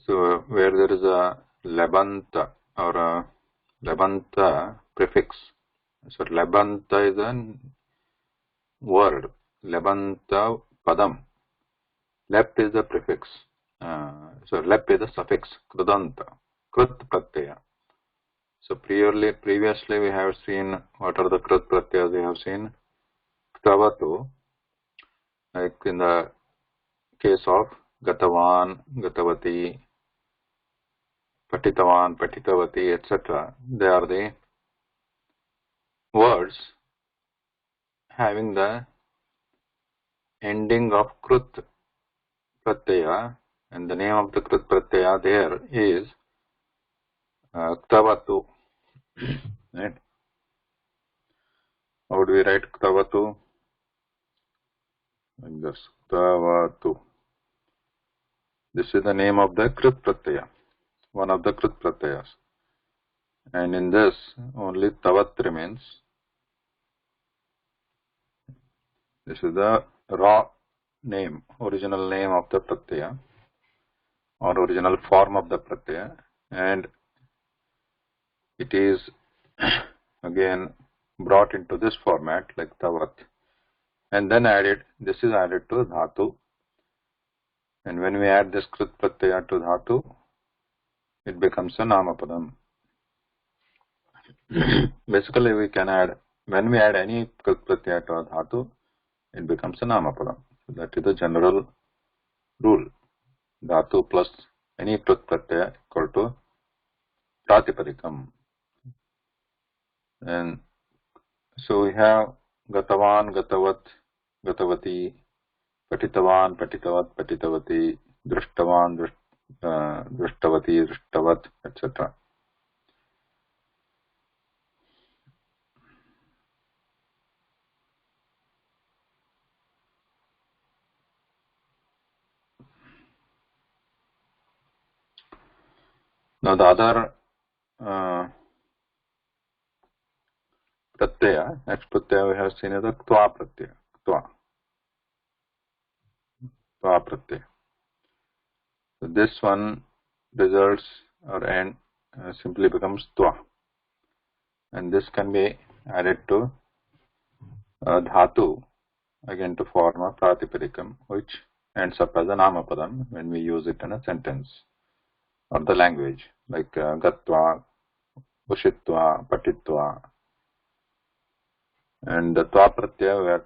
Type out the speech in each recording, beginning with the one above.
So where there is a labanta or a labanta prefix. So labanta is a word. Labanta padam. Lep is the prefix. So lep is the suffix. Krudanta. Krut pratyaya. So previously we have seen what are the krut pratyas we have seen. Ktavatu, like in the case of Gatavan, Gatavati, Patitavan, Patitavati, etc. They are the words having the ending of Krut Pratyaya, and the name of the Krut Pratyaya there is Ktavatu. Right? How do we write Ktavatu? Like this, Ktavatu. This is the name of the Krut Pratyaya, one of the Krut Pratyayas. And in this, only Tavat remains. This is the raw name, original name of the Pratyaya, or original form of the Pratyaya, and it is again brought into this format like Tavat, and then this is added to Dhatu, and when we add this Krut Pratyaya to Dhatu, it becomes a Namapadam. Basically, we can add, when we add any Krut Pratyaya to a Dhatu, it becomes a Namapadam. So that is the general rule. Dhatu plus any Krut Pratyaya equal to Pratipadikam. And so we have Gatavan, Gatavat, Gatavati, Patitavan, Patitavat, Patitavati, Drishtavan, Drishtavati, Drishtavat, etc. Now the other Pratyaya, next Pratyaya we have seen is the Ktva Pratyaya. Ktva Pratyaya. So this one results or end simply becomes Tva. And this can be added to Dhatu again to form a Pratipadikam, which ends up as a Namapadam when we use it in a sentence or the language, like Gatva, Ushitva, Patitva. And the Tva Pratyaya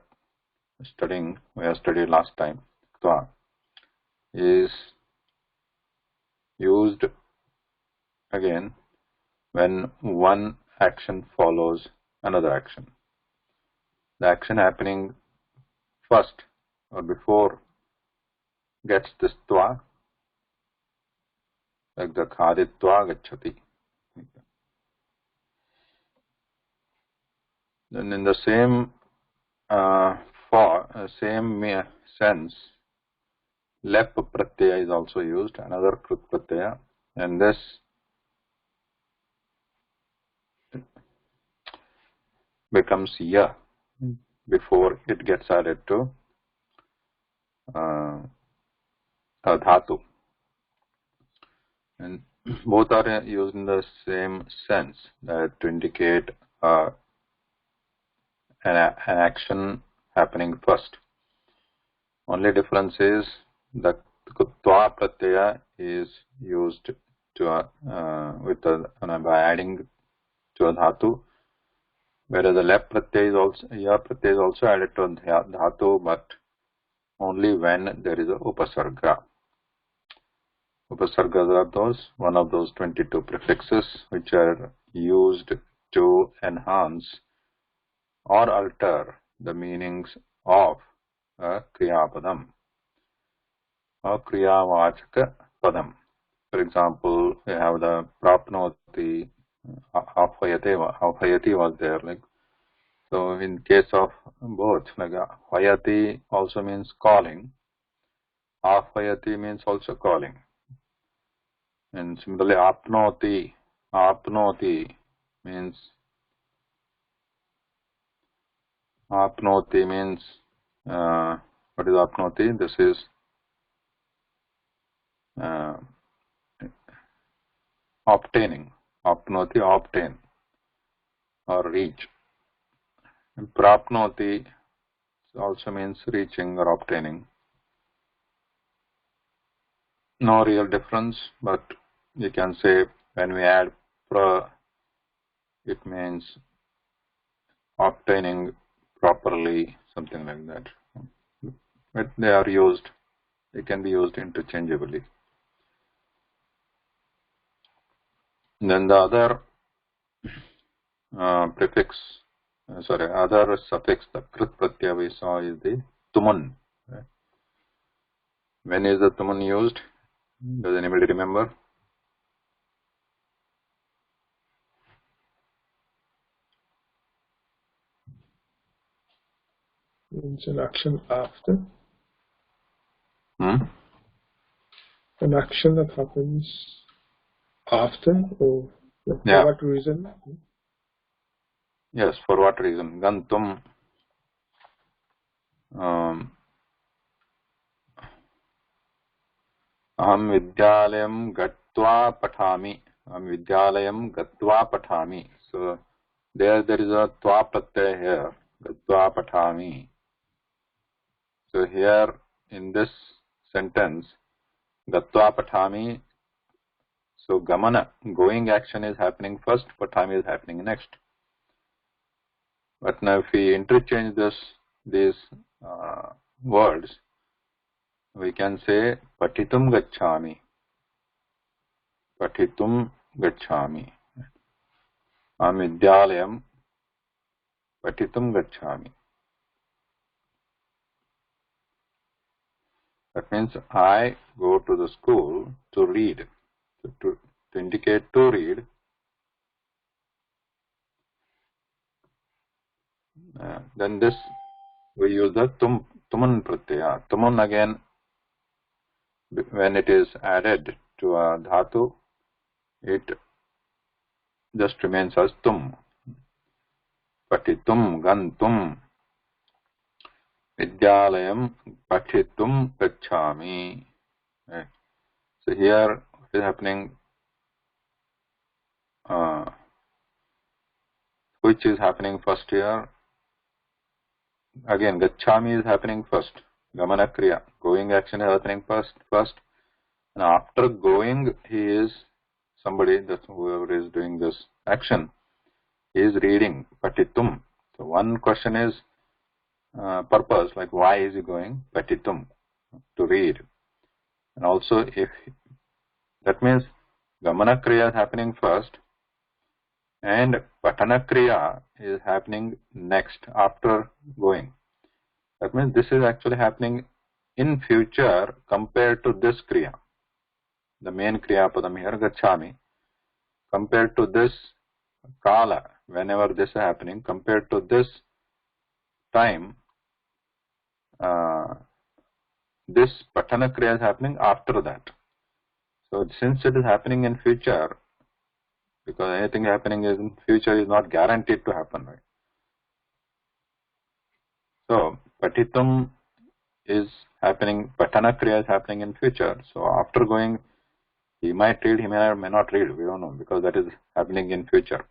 we have studied last time, Tva, is used again when one action follows another action. The action happening first or before gets this Tva, like the Khaditva Gacchati. Then in the same sense, Lep Pratyaya is also used, another Krut Pratyaya, and this becomes Ya before it gets added to a Dhatu. And both are used in the same sense, that to indicate an action happening first. Only difference is the Tva Pratyaya is used to by adding to a Dhatu, whereas the Lep Pratyaya is also, Ya Pratyaya is also added to a Dhatu, but only when there is a Upasarga. Upasargas are one of those 22 prefixes which are used to enhance or alter the meanings of a Kriyapadam or Kriyavachaka Padam. For example, we have the Prapnoti, Ahvayati was there. Like, so in case of both, like Hayati also means calling, Ahvayati means also calling. And similarly, apnoti means what is apnoti? This is obtaining, apnoti, obtain or reach. And prapnoti also means reaching or obtaining. No real difference, but you can say when we add pra, it means obtaining properly, something like that. But they are used, they can be used interchangeably. Then the other other suffix, the krit pratyaya we saw is the tuman. When is the tuman used? Does anybody remember? It's an action after. Hmm? An action that happens after, or for what reason? Yes, for what reason? Gantum. Aham vidyālayam gatva pathāmi. Aham vidyālayam gatva pathāmi. So there is a tva pratyaya here. Gatva pathāmi. So here in this sentence, gatva pathāmi. So gamana, going action is happening first, pathāmi is happening next. But now if we interchange these words, we can say patitum gacchami. Patitum gacchami. Aham vidyalayam patitum gacchami. That means I go to the school to read. To indicate to read, then this we use the tuman pratyaya. Tuman again, when it is added to a dhatu, it just remains as tum. Patitum gantum vidyalayam patitum gacchami. Right. So here what is happening? Which is happening first here? Again, gacchami is happening first. Gamana kriya, going action is happening first, and after going, he is somebody, that whoever is doing this action, he is reading patitum. So one question is purpose, like why is he going? Patitum, to read. And also, if that means gamana kriya is happening first, and patana kriya is happening next after going. That means this is actually happening in future compared to this kriya. The main kriya padam here, gacchami, compared to this kala, whenever this is happening, compared to this time, this patana kriya is happening after that. So since it is happening in future, because anything happening in future is not guaranteed to happen, right? So patitum is happening, patana kriya is happening in future. So after going, he might read, he may not read, we don't know, because that is happening in future.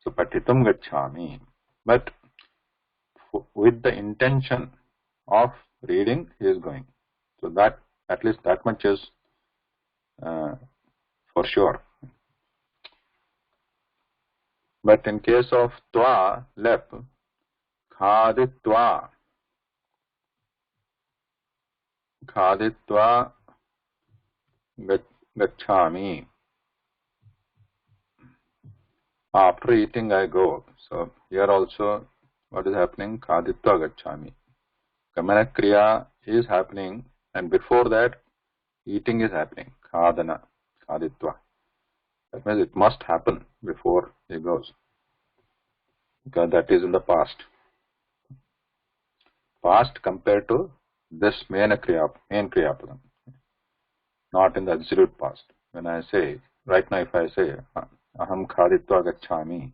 So patitum gacchami. But with the intention of reading, he is going. So that, at least that much is for sure. But in case of twa, lep, khaditva gacchami. After eating, I go. So here also, what is happening? Khaditva gacchami. Gamana kriya is happening, and before that, eating is happening. Khadana, khaditva. That means it must happen before he goes, because that is in the past. Past compared to this main kriya padam, not in the absolute past. When I say, right now if I say, aham khaditva gacchami,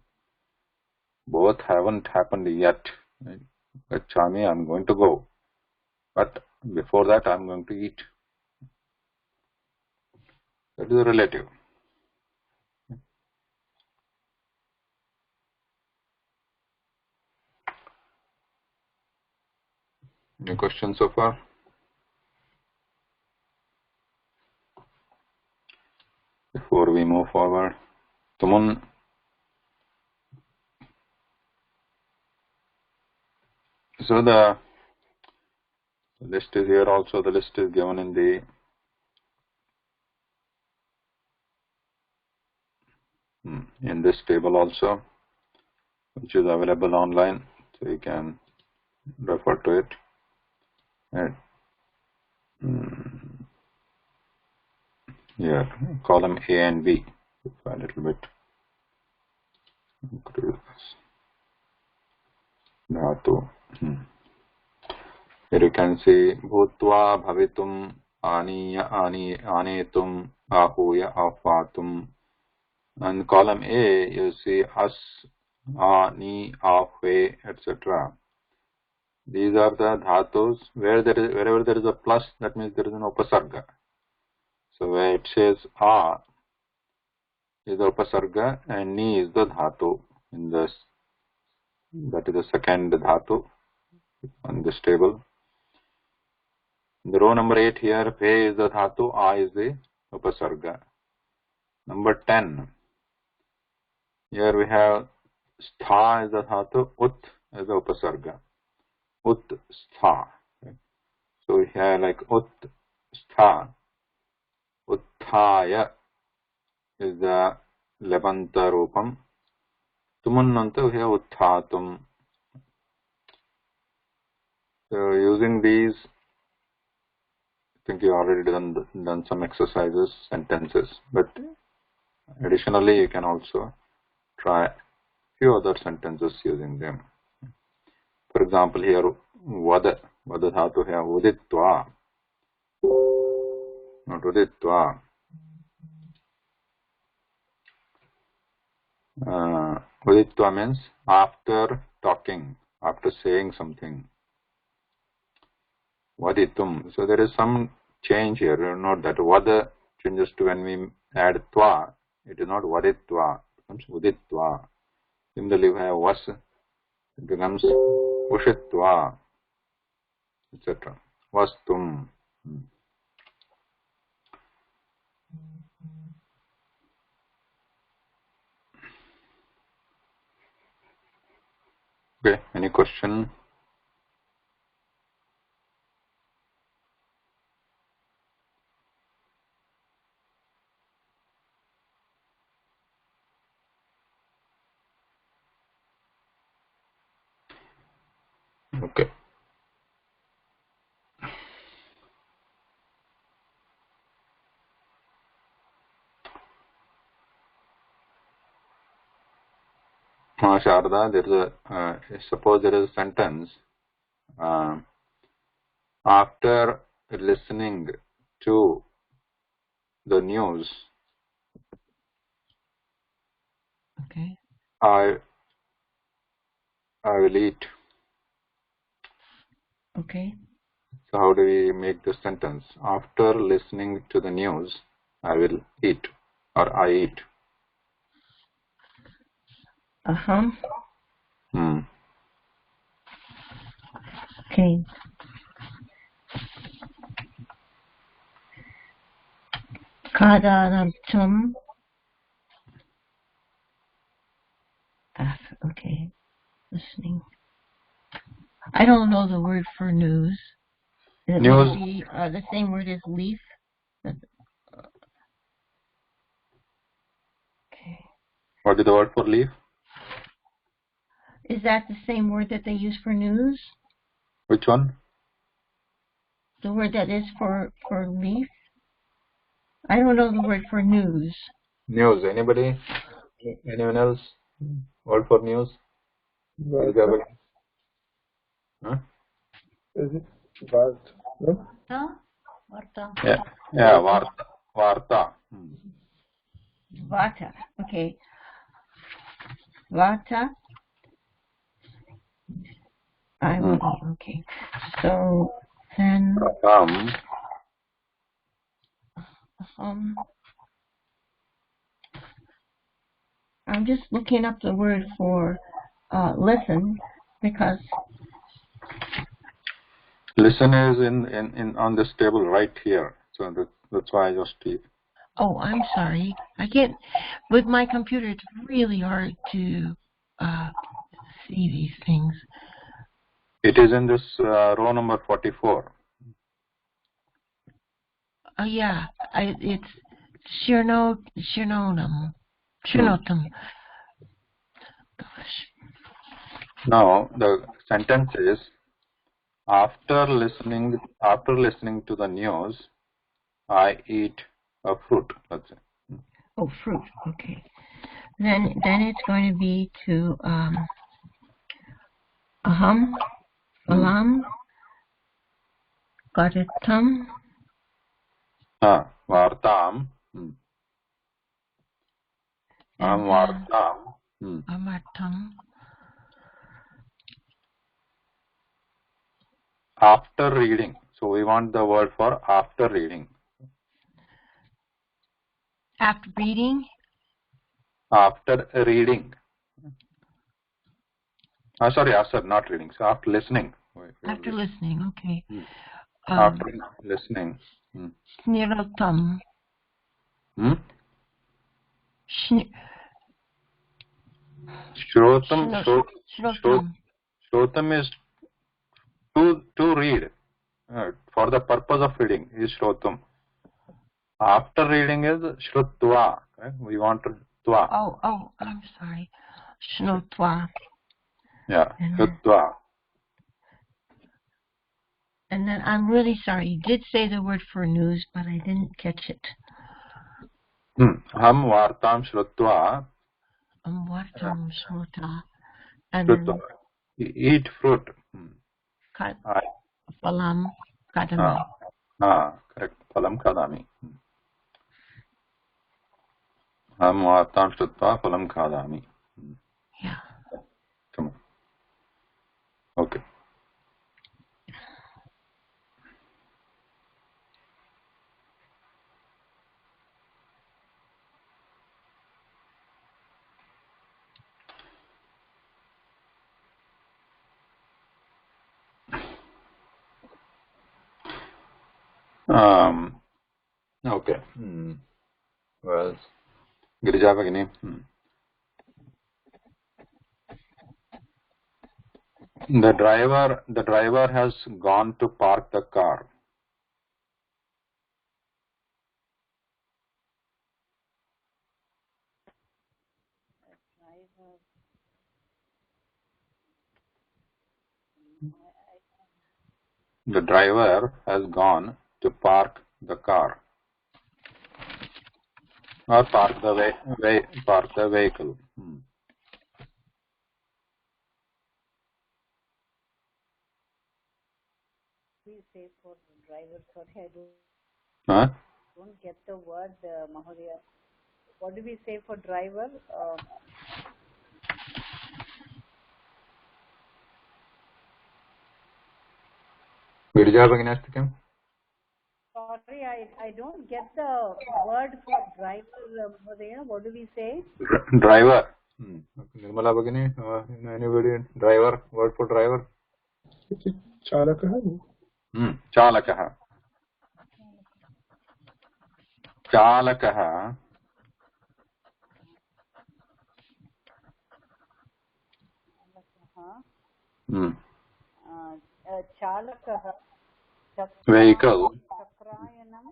both haven't happened yet. Gacchami, I'm going to go. But before that, I'm going to eat. That is relative. Any questions so far? Before we move forward, Tumun. So the list is here also. The list is given in this table also, which is available online, so you can refer to it. And here, column A and B, a little bit. Dhatu. Here you can see bhutva bhavitum aniya anetum ahuya afatum. And column A, you see as, ani, ahve, etc. These are the dhatus wherever there is a plus, that means there is an upasarga. So where it says a is the upasarga and ni is the dhatu in this. That is the second dhatu on this table. In the row number 8 here, Ve is the dhatu, A is the upasarga. Number 10. Here we have Stha is the dhatu, Ut is the upasarga. Ut, Stha. So we have like Ut, Stha. Utthaya is the Lebanta Rupam. Tumunnanta we have Utthatum. So using these, I think you already done some exercises, sentences, but additionally you can also try a few other sentences using them. For example, here Vada dhatu here Uditva, not Uditva. Uditva means after talking, after saying something. Vaditum. So there is some change here. Note that Vada changes to when we add Tva. It is not Vaditva. It becomes Uditva. Similarly, we have Vas. It becomes Ushitva, etc. Vastum. Okay, any question? Okay. Sharda, there is a suppose there is a sentence after listening to the news. Okay. I will eat. Okay. So how do we make the sentence? After listening to the news, I will eat, or I eat. Okay. Kadanantum. Okay. Listening. I don't know the word for news. It News. may be the same word as leaf. Okay. What is the word for leaf? Is that the same word that they use for news? Which one? The word that is for leaf? I don't know the word for news. News. Anybody? Anyone else? Word for news? Varta. Huh? Is it Varta? No? Varta. Yeah, Varta. Vata. Okay. Vata. I will eat. Okay. So then. I'm just looking up the word for listen, because Listen is in on this table right here. So that's why I just keep. Oh, I'm sorry. I can't. With my computer, it's really hard to see these things. It is in this row number 44. Oh yeah, it's Shirnotam. Gosh. Now the sentence is after listening to the news, I eat a fruit. That's it. Oh, fruit. Okay. Then it's going to be to aham, alam, gadatam. Vartam. Vartam. Amartam. After reading. So we want the word for after reading. After reading? After reading. Sorry, after not reading. So after listening. After listening, okay. After listening. Sniratam. Shrotam is to read. For the purpose of reading is shrotam. After reading is shrutva. Okay? We want to tva. Oh, I'm sorry. Shnotva. Yeah, shrutva. And then I'm really sorry. You did say the word for news, but I didn't catch it. Ham vartam shrutva. Vartam shrutva. And then eat fruit. Phalam kadami. Correct. Phalam kadami. Ham vartam shrutva phalam kadami. Yeah. Come on. Okay. Okay. Well, Girija Bhagini. The driver has gone to park the car. The driver has gone to park the car. Or park the vehicle. We say for driver, sorry, I don't get the word, Mahodaya. What do we say for driver? Girija Bhagini अस्ति किम्? Sorry, I don't get the word for driver, Mahodaya. What do we say? Driver. Nirmala Bhagini, anybody? Driver, word for driver? Chalakah. Chalakah. Chalakah. Chalakah. Vehicle. Chakrayanam.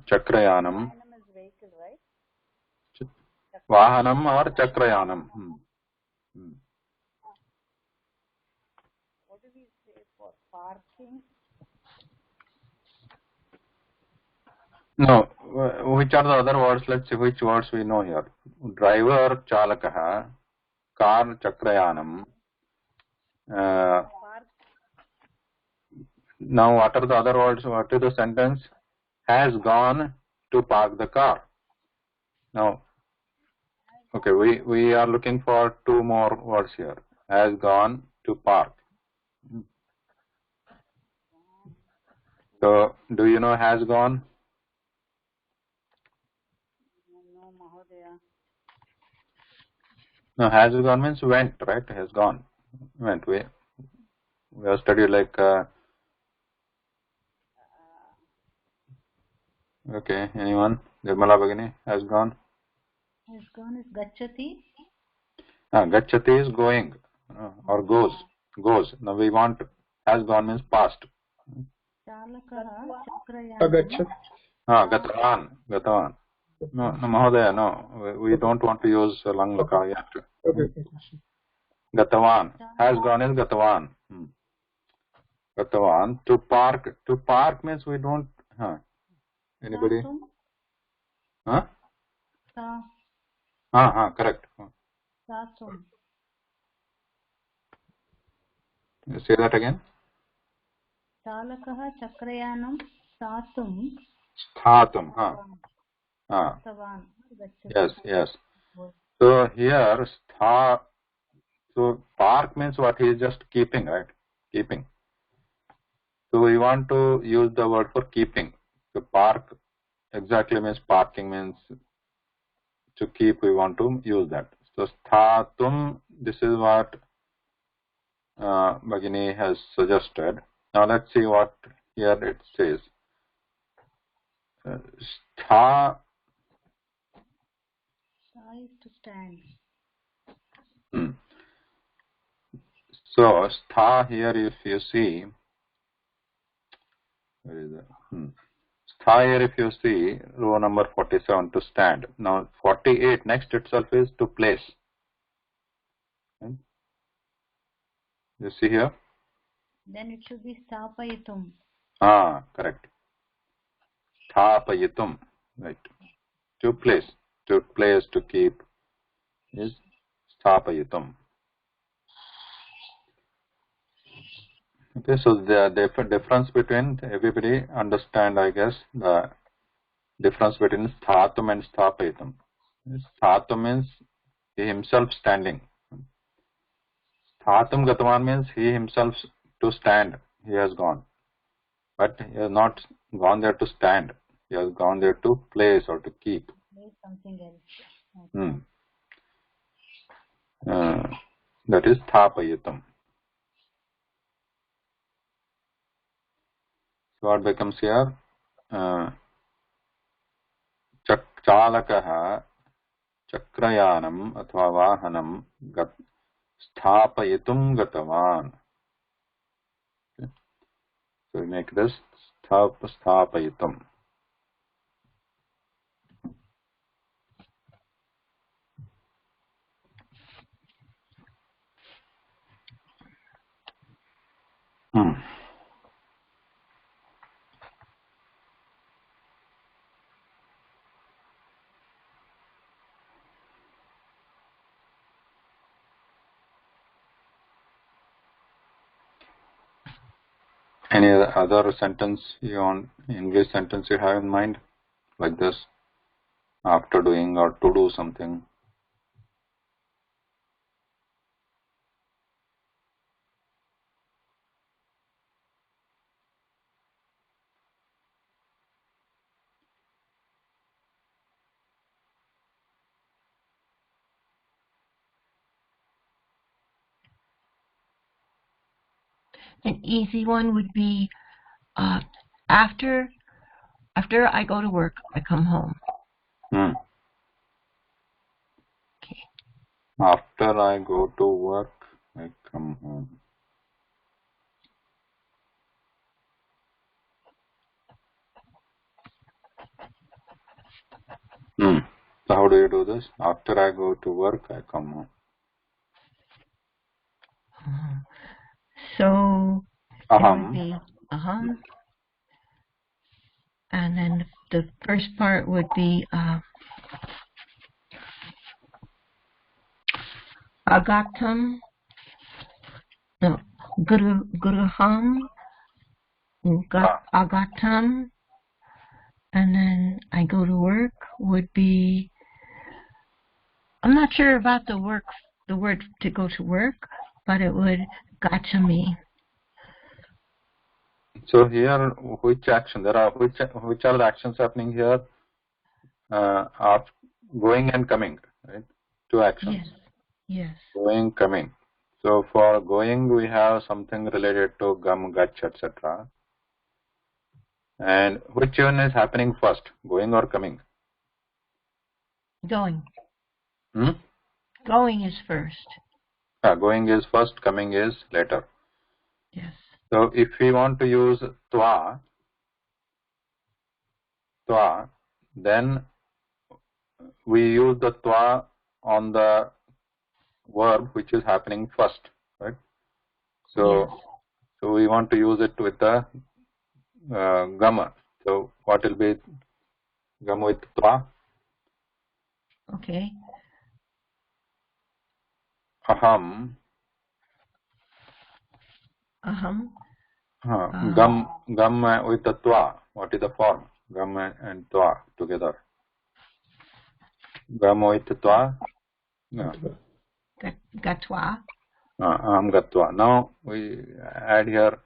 Chakrayanam. Chakrayanam is vehicle, right? Vahanam or Chakrayanam. What do we say for parking? No, which are the other words? Let's see which words we know here. Driver, Chalakah, car, Chakrayanam. Now, what are the other words? What is the sentence? Has gone to park the car. Now, okay, we are looking for two more words here. Has gone to park. So, do you know has gone? No, Mahodaya. No, has gone means went, right? Has gone. Went. We have studied like okay, anyone? Nirmala Bhagini has gone. Has gone is gachati. Gachati is going or goes. Goes. Now we want has gone means past. Chalakah chakrayanam. Agachat. Gatavan. No, Mahodaya, no. We don't want to use lang lakara yet. Okay. Gatavan. Has gone is Gatavan. Gatavan. To park. To park means we don't. Anybody? Satum. Correct. Satum. Say that again. Chalakah chakrayanam satum. Sthatum. Gatavan. Yes. So here so park means what? He is just keeping, right? Keeping. So we want to use the word for keeping. To park exactly means parking means to keep. We want to use that. So sthatum. This is what Bhagini has suggested. Now let's see what here it says. Stha. Is to stand. So stha here, if you see, where is that? Stha here, if you see, row number 47 to stand. Now 48 next itself is to place. Okay. You see here? Then it should be sthapayitum. Correct. Sthapayitum, right? To place, to keep is sthapayitum. Okay, so the difference between everybody understand, I guess, the difference between sthatum and sthapayitum. Sthatum means he himself standing. Sthatum gatavan means he himself to stand. He has gone, but he has not gone there to stand. He has gone there to place or to keep. Something else. That is sthapayitum. So what becomes here? Chalakah chakrayanam athva vahanam sthapayitum gatavan. Okay. So we make this sthapayitum. Any other sentence English sentence you have in mind like this? After doing or to do something. An easy one would be after I go to work, I come home. Okay. After I go to work, I come home. So how do you do this? After I go to work, I come home. So Aham. it would be aham. And then the first part would be agatam. No, guruham. Agatam. And then I go to work would be, I'm not sure about the word to go to work, but it would gachami. So here, which action? There are which are the actions happening here? Going and coming, right? Two actions. Yes. Going, coming. So for going, we have something related to gam, gach, etc. And which one is happening first, going or coming? Going. Hmm? Going is first. Going is first, coming is later. Yes. So if we want to use twa, then we use the twa on the verb which is happening first, right? So, yes. so we want to use it with the gama. So what will be gama with twa? Okay. Aham. Aham. Gam with the twa. What is the form? Gam and twa together. Gam with twa. No. Gatwa. Aham gatwa. Now we add here.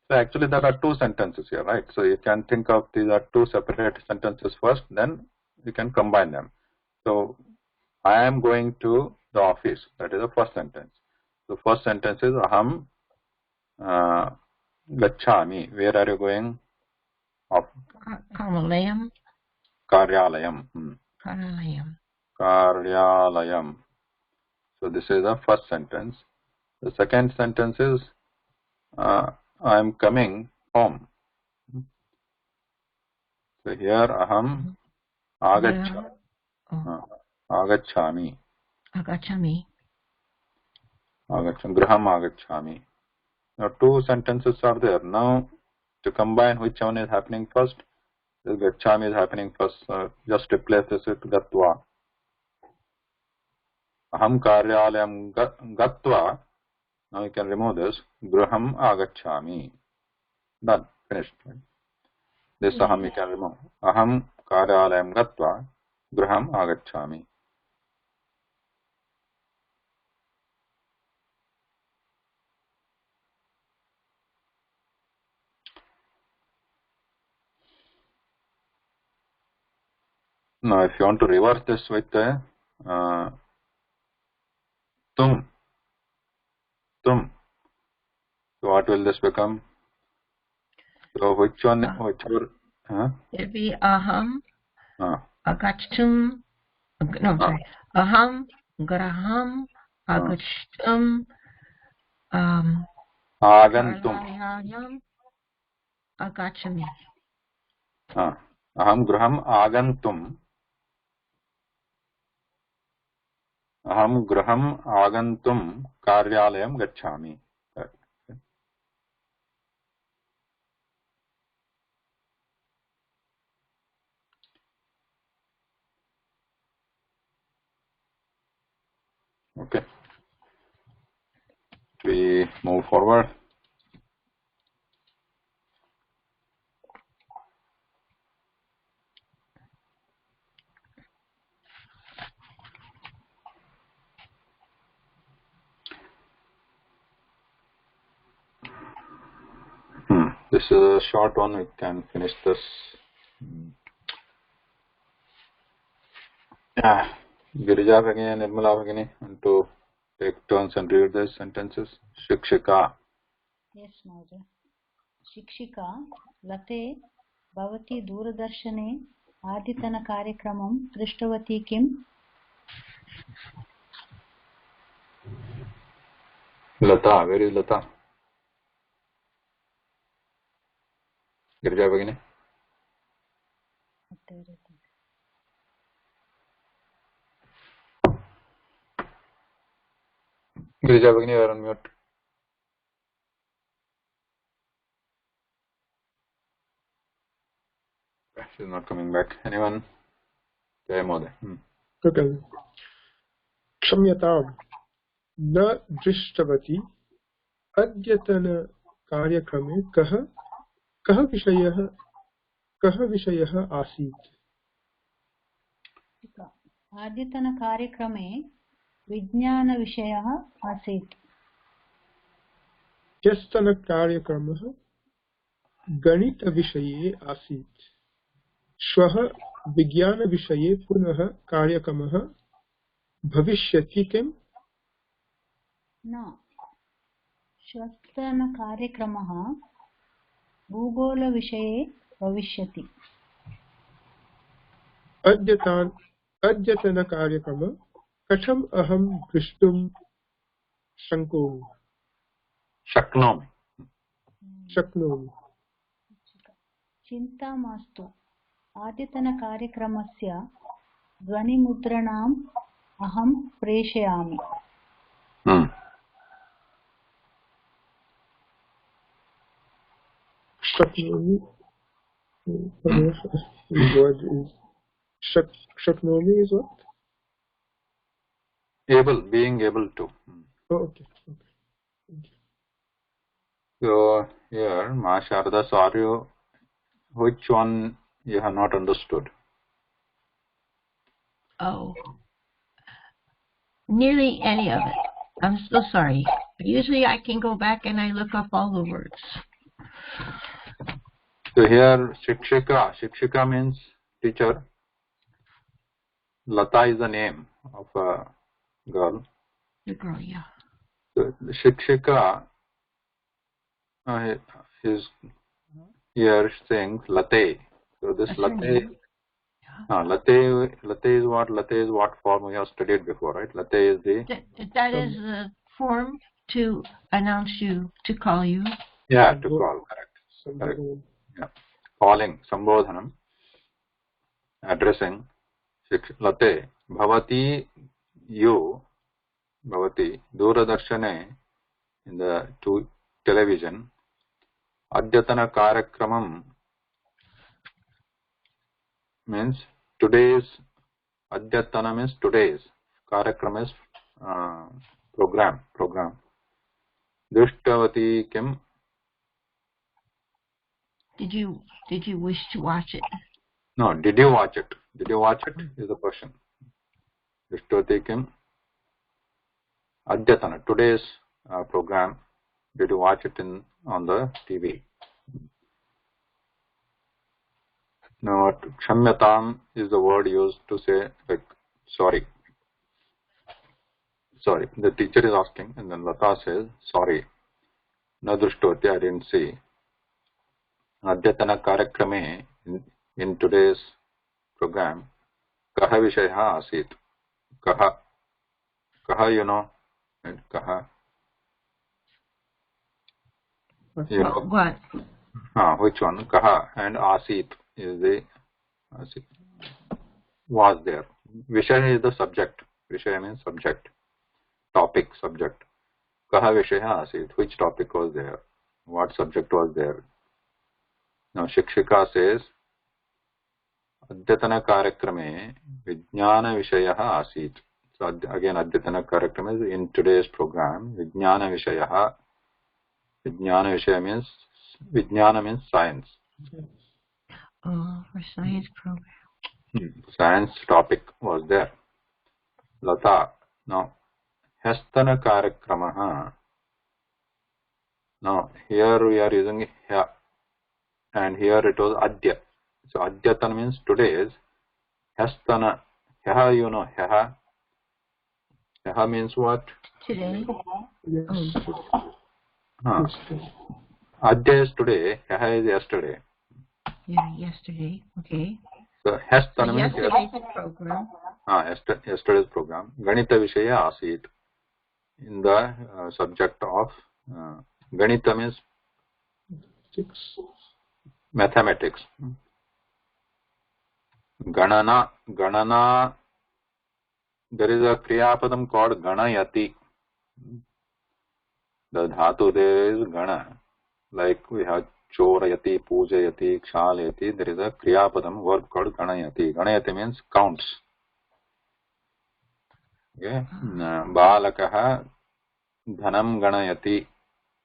So actually there are two sentences here, right? So you can think of these are two separate sentences first, then you can combine them. So I am going to the office. That is the first sentence. The first sentence is aham gachami. Where are you going? Karyalayam. Karyalayam. Karyalayam. Karyalayam. So this is the first sentence. The second sentence is I am coming home. So here aham agachami. Agachami. Agachami. Graham agachami. Now two sentences are there. Now to combine which one is happening first, the gachami is happening first. Just replace this with gatva. Aham karyalayam gatva. Now you can remove this. Graham agachami. Done. Finished. This aham you can remove. Aham karyalayam gatva. Graham agachami. Now if you want to reverse this with tum. So what will this become? So which one? Whichever. It'd be aham agachtum. No, sorry. Aham graham agachtum. Agantum. Karyalayam agachami. Aham graham agantum. Aham graham agantum karyalayam gachami. Okay. We move forward. This is a short one. We can finish this. Girija Bhagini and Nirmala Bhagini, and to take turns and read these sentences. Shikshika. Yes, Mahoday. Shikshika, Late, Bhavati Doordarshane, Aditana Karyakramam, Drishtavati Kim? Lata, where is Lata? Girija Bhagini. Girija Bhagini, you are on mute. She is not coming back. Anyone? Jai Mode. Okay. Kshamyatam न दृष्टवती अद्यतन कार्यक्रमे कः विषयः आसीत् अद्यतन कार्यक्रमे विज्ञानविषयः आसीत् ह्यस्तन कार्यक्रमः गणितविषये आसीत् श्वः विज्ञानविषये पुनः कार्यक्रमः भविष्यति किम् न श्वस्तनकार्यक्रमः भूगोलविषये भविष्यति। अद्यतनकार्यक्रमः कथम् अहं द्रष्टुं शक्नोमि। चिन्ता मास्तु, अद्यतनकार्यक्रमस्य ध्वनिमुद्रणाम् अहं प्रेषयामि। Shaknomi is what? Being able to. Oh, okay. Thank you. So here, Ma Sharda, sorry, which one you have not understood? Oh, nearly any of it. I'm so sorry. Usually I can go back and I look up all the words. So here, Shikshika means teacher. Lata is the name of a girl. The girl, yeah. So Shikshika is here saying Late. So this Late. Late is what form we have studied before, right? Late is the... That is the form to announce you, to call you. Yeah, to call, correct. Yeah. Calling, Sambodhanam, addressing, Late, Bhavati, you, Bhavati, Doordarshane, in the television, Adyatana Karakramam, means today's, Adyatana means today's, Karakram is program. Drishtavati kim? Did you wish to watch it? No, did you watch it? Did you watch it is the question. Drishtavati kim? Adyatana, today's program, did you watch it on the TV? Now, Kshamyatam is the word used to say, like, sorry. Sorry, the teacher is asking, and then Lata says, sorry. Na drishtavati, I didn't see. Adyatana Karakrame, in today's program, Kaha Vishaya Asit. Kaha, you know, and Kaha. You know, what? Which one? Kaha and Asit is the Asit. Was there. Vishaya is the subject. Vishaya means subject. Topic, subject. Kaha Vishaya Asit. Which topic was there? What subject was there? Now Shikshika says, Adyatana Karakrame Vijnana Vishayaha Asit. So again, Adyatana Karakrame is in today's program. Vijnana Vishayaha. Vijnana Vishaya means, Vijnana means science. Oh, for science program. Science topic was there. Lata. Now, Hastana Karakramaha. Now, here we are using Hya. And here it was Adya. So, Adyatana means today's. Hastana. Hya, you know, Hya. Hya means what? Today? Yes. Adya is today. Hya is yesterday. Yeah, yesterday. Okay. So, Hastana means yesterday's program. Yesterday's program. Ganita Vishaya Asit. In the subject of Ganita means mathematics. Ganana, there is a Kriyapadam called Ganayati. The dhatu there is Gana. Like we have Chorayati, Pujayati, Kshalayati. There is a Kriyapadam verb called Ganayati. Ganayati means counts. Okay. Balakaha Dhanam Ganayati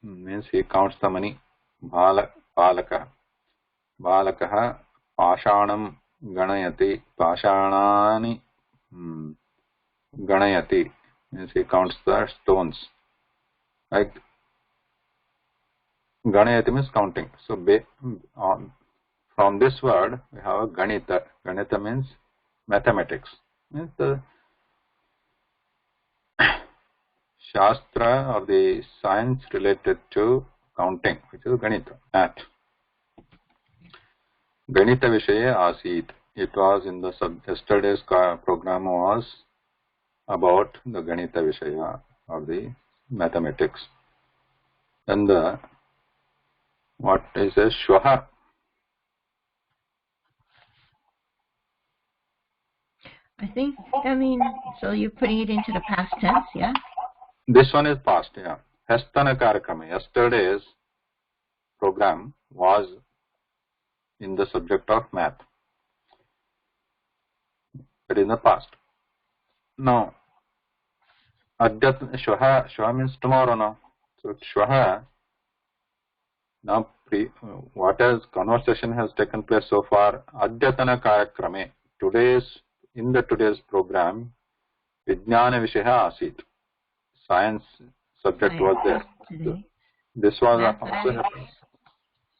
means he counts the money. Balakaha. Balakaha Pashanam Ganayati. Pashanani Ganayati means he counts the stones. Like Ganayati means counting. So from this word we have a Ganita. Ganita means mathematics. Means the Shastra or the science related to counting, which is Ganita, math. Ganita Vishaye Asit. It was in the yesterday's program was about the Ganita Vishaya or the mathematics. Then the what is a Shwaha? So you're putting it into the past tense, yeah? This one is past, yeah. Hastana Karakama. Yesterday's program was in the subject of math. It is in the past. Now, Shwaha means tomorrow now. So Shwaha, now what has conversation has taken place so far? Adyatana Karakrame. In today's program, Vijnana Vishaya Asit. Science subject was there. Today. This was also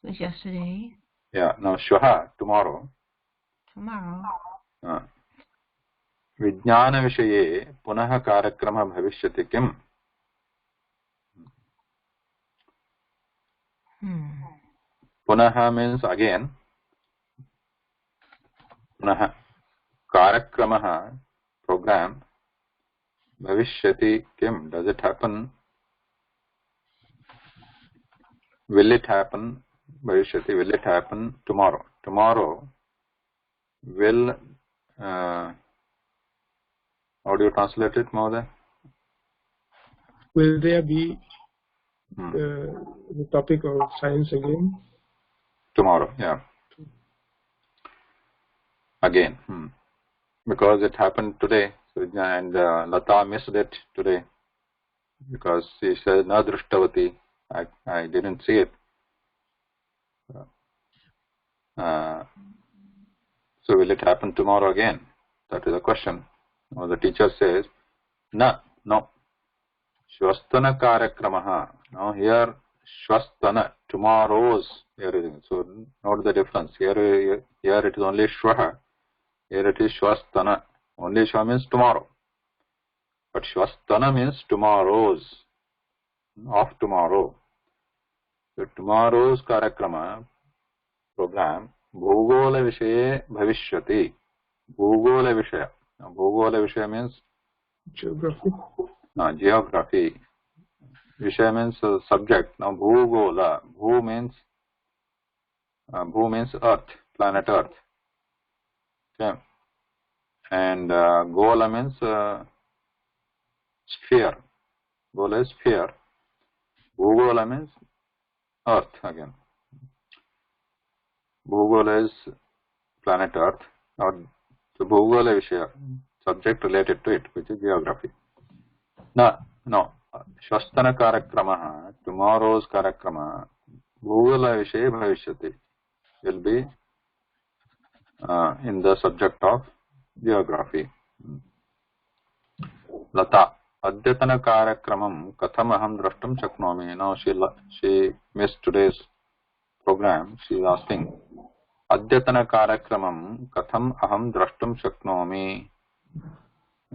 was yesterday. Yeah. Now Shwaha, tomorrow. Vijnana Vishaye Punaha Karakrama Bhavishyati Kim. Punaha means again. Punaha. Karakramaha, program. Bhavishyati Kim. Does it happen? Will it happen? Bhavishyati, will it happen tomorrow? Tomorrow will, how do you translate it, Mahoday? Will there be the topic of science again? Tomorrow, yeah. Again. Because it happened today, and Lata missed it today because she said, Na Drushtavati, I didn't see it. So will it happen tomorrow again? That is the question. Now the teacher says, no. Shwastana Karakramaha. Now here, Shwastana, tomorrow's. So note the difference. Here it is only Shwaha. Here it is Shwastana. Only Shwa means tomorrow. But Shwastana means tomorrow's. Of tomorrow. So tomorrow's Karakrama program, Bhugola Vishaye Bhavishyati. Bhugola Vishaya. Now, Bhugola Vishaya means geography. Geography. Vishaya means subject. Now Bhugola. Bhu means Earth, planet Earth. Okay. And Gola means sphere. Gola is sphere. Bhugola means Earth again. Bhugola is planet Earth. Now, so Bhugola Vishaya, subject related to it, which is geography. No. Shwastana Karakramaha, tomorrow's Karakrama, Bhugola Vishaye Bhavishyati, will be in the subject of geography. Lata, Adyatana Karakramam Katham Aham Drashtum Shaknomi. Now she missed today's program. She is asking, Adyatana Karakramam Katham Aham Drashtum Shaknomi.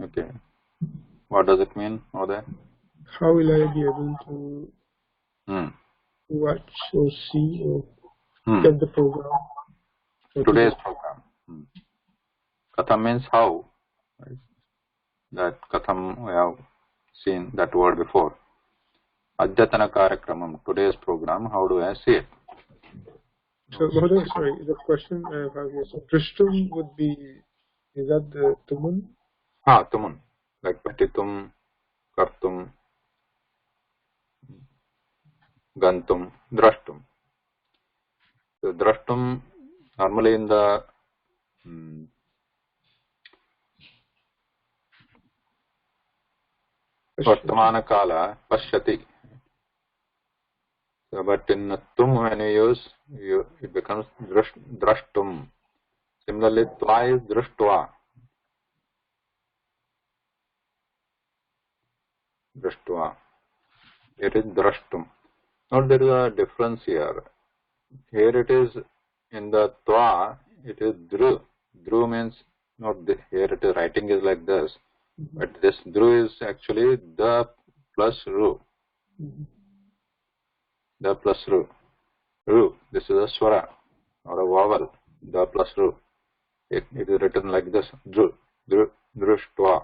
Okay. What does it mean over there? How will I be able to watch or see or get the program? Today's program. Katham means how. Right? That Katham, we have seen that word before. Adyatana Karakramam, today's program, how do I see it? So, Mahoday, sorry, the question I have here. So, Drishtum would be, is that the Tumun? Tumun. Like Patitum, Kartum, Gantum, Drashtum. So, Drashtum, normally in the Vartamana Kala, Pashyati. So, but in Tum, when you use, it becomes Drashtum. Similarly, Tva is Drashtva. Drashtva. It is Drashtum. Now, there is a difference here. Here it is, in the Tva, it is Dru. Dru means, not the, here it is writing is like this. But this Dru is actually the plus ru. The plus ru. This is a swara or a vowel. The plus ru. It is written like this. Drushtva.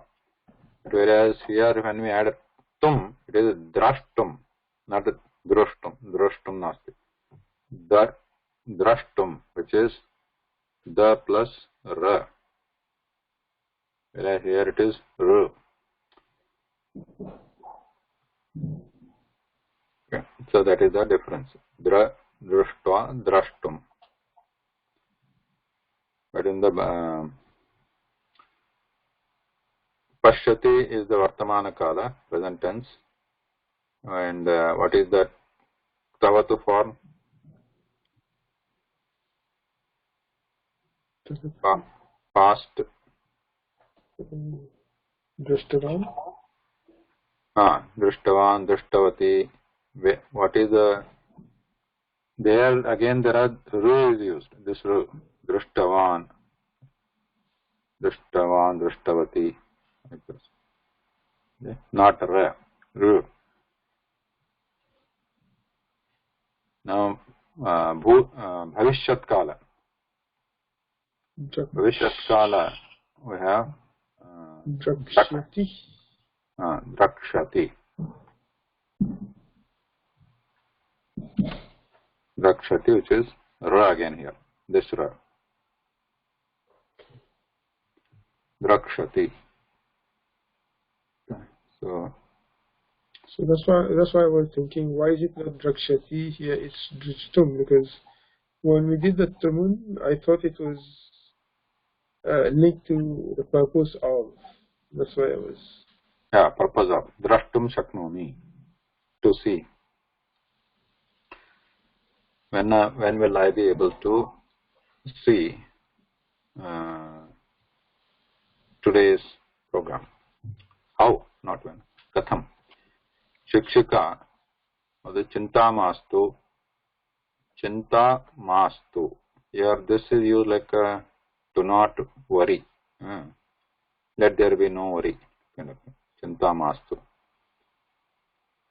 Whereas here when we add tum, it is drashtum, not drushtum. Drushtum nasti. Drashtum, which is the plus ra. Whereas here it is ru. Okay. So that is the difference. Drushtva, drashtum. But in the Pashyati is the Vartamana Kala, present tense. And what is that Tavatu form? Past. Drishtavan. Drishtavan, Drishtavati. What is the... There again there are ru is used. This ru. Drishtavan. Drishtavan, Drishtavati. Like this. Okay. Not ra. Ru. Now, Bhavishyat Kala. Bhavishyat Kala, we have Drakshati. Drakshati. Drakshati, which is ra again here. This ra. Drakshati. So that's why I was thinking, why is it not Drakshati here? It's Drishtum, because when we did the Tamun, I thought it was linked to the purpose of. That's why I was. Yeah, purpose of Drashtum Shaknomi, to see. When will I be able to see today's program? How? Not when. Katham. Shikshika, or the Chinta Mastu. Chinta Mastu. Here this is used like do not worry. Let there be no worry. Kind of Chinta Mastu.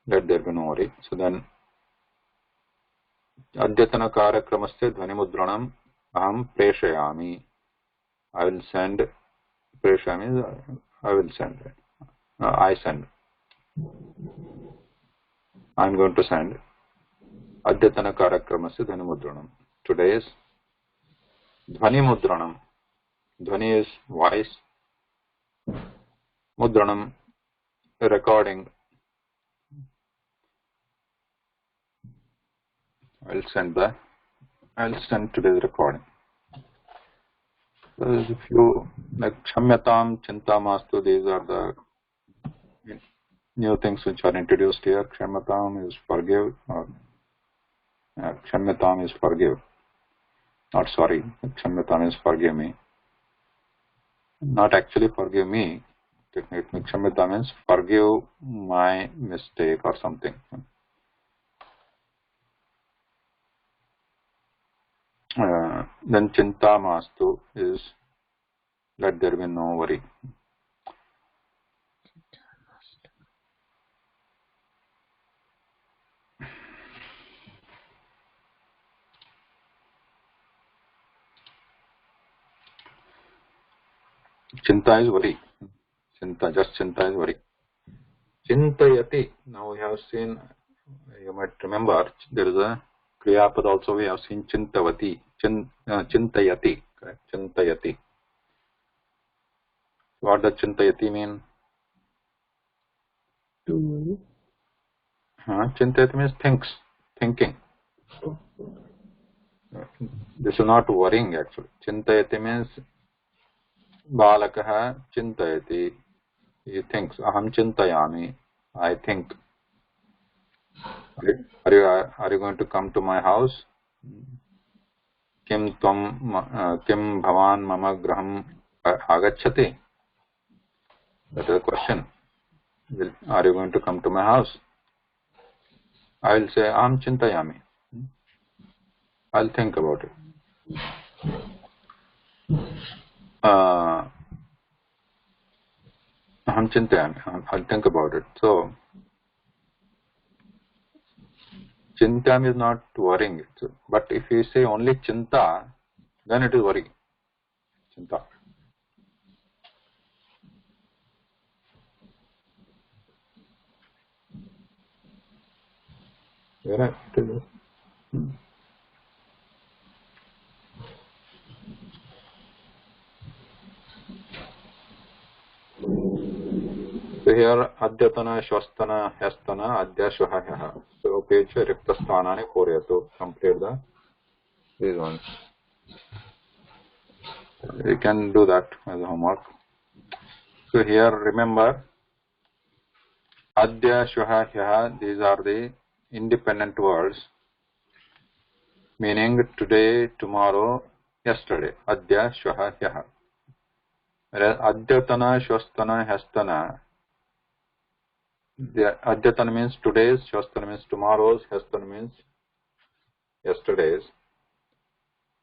Let there be no worry. So then, Adyatana Karakramasya Dhvanimudranam Aham Preshayami. I will send. Preshayami, I will send. I send. I am going to send. Adyatana Karakramasya Dhvanimudranam. Today's Dhvanimudranam. Dhvani is voice. Mudranam, recording. I'll send today's recording. There's a few like Kshamyatam, Chintamastu. These are the new things which are introduced here. Kshamyatam is forgive, or Kshamyatam is forgive. Not sorry. Kshamyatam is forgive me. Not actually forgive me. Technically, Kshamyatam means forgive my mistake or something. Then Chinta Mastu is let there be no worry. Chinta is worry. Just Chinta is worry. Chintayati. Now we have seen, you might remember, there is a Kriyapad also we have seen Chintavati. Chintayati. Correct? Chintayati. What does Chintayati mean? Chintayati means thinking. This is not worrying actually. Chintayati means Balakaha Chintayati. He thinks. Aham Chintayami. I think. Are you going to come to my house? Kim bhavan mama graham agacchati? That is the question. Are you going to come to my house? I will say, Aham Chintayami. I'll think about it. Aham Chintayami. I'll think about it. So, Chintam is not worrying. But if you say only chinta, then it is worry. Chinta. Where it is? So here, adyatana, shvastana, hastana, adya, shvaha. So page riktasthana to complete these ones. You can do that as a homework. So here, remember, adya, shvaha, these are the independent words, meaning today, tomorrow, yesterday. Adya, shvaha. Whereas adyatana, shvastana, hastana, the adyatana means today's, shvastana means tomorrow's, hastana means yesterday's.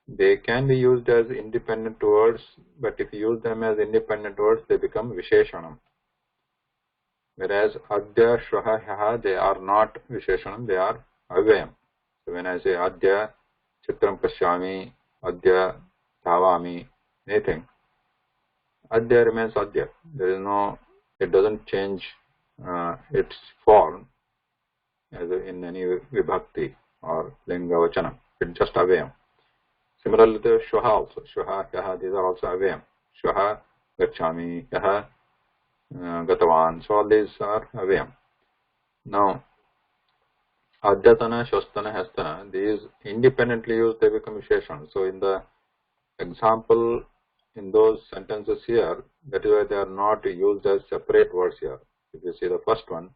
They can be used as independent words, but if you use them as independent words, they become visheshanam. Whereas adya, shvaha, hyaha, they are not visheshanam, they are avyayam. So when I say adya, chitram pashyami, adya, dhavami, anything, adya remains adya. There is no, it doesn't change its form as in any vibhakti or linga vachanam. It's just avyayam. Similarly, the shvaha also. Shvaha, yaha, these are also avyayam. Shvaha, gacchami, yaha, gatavan. So all these are avyayam. Now, adyatana, shvastana, hastana, these independently used, they become visheshan. So in the example, in those sentences here, that is why they are not used as separate words here. If you see the first one,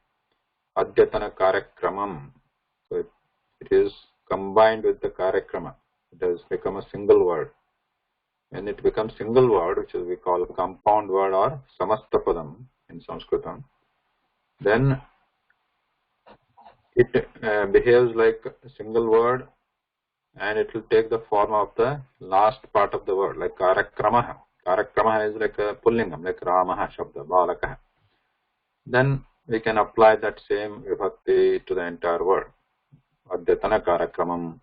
adyatana karyakramam. So it is combined with the karyakrama. It has become a single word. When it becomes single word, which is we call compound word or samastapadam in Sanskritam, then it behaves like a single word and it will take the form of the last part of the word, like karakramaha. Karakramaha is like a pullingam, like ramaha shabda, balakaha. Then we can apply that same vibhakti to the entire word. Adyatana karakramam.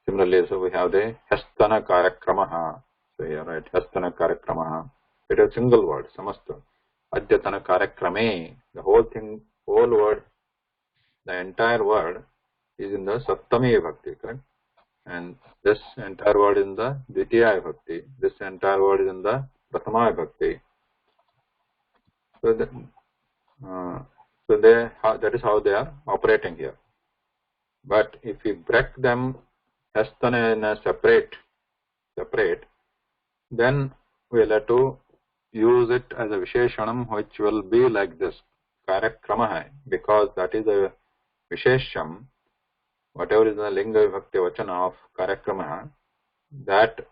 Similarly, so we have the hastana karakramaha. So here, right, hastana karakramaha. It is a single word, samasta. Adyatana karakrame. The whole thing, whole word, the entire word is in the saptami vibhakti, correct? And this entire word is in the dvitiya vibhakti. This entire word is in the prathama vibhakti. So, that is how they are operating here. But if we break them hastana in a separate, then we'll have to use it as a visheshanam, which will be like this, karakramaha, because that is a vishesham, whatever is the linga vibhakti vachana of karakramaha, that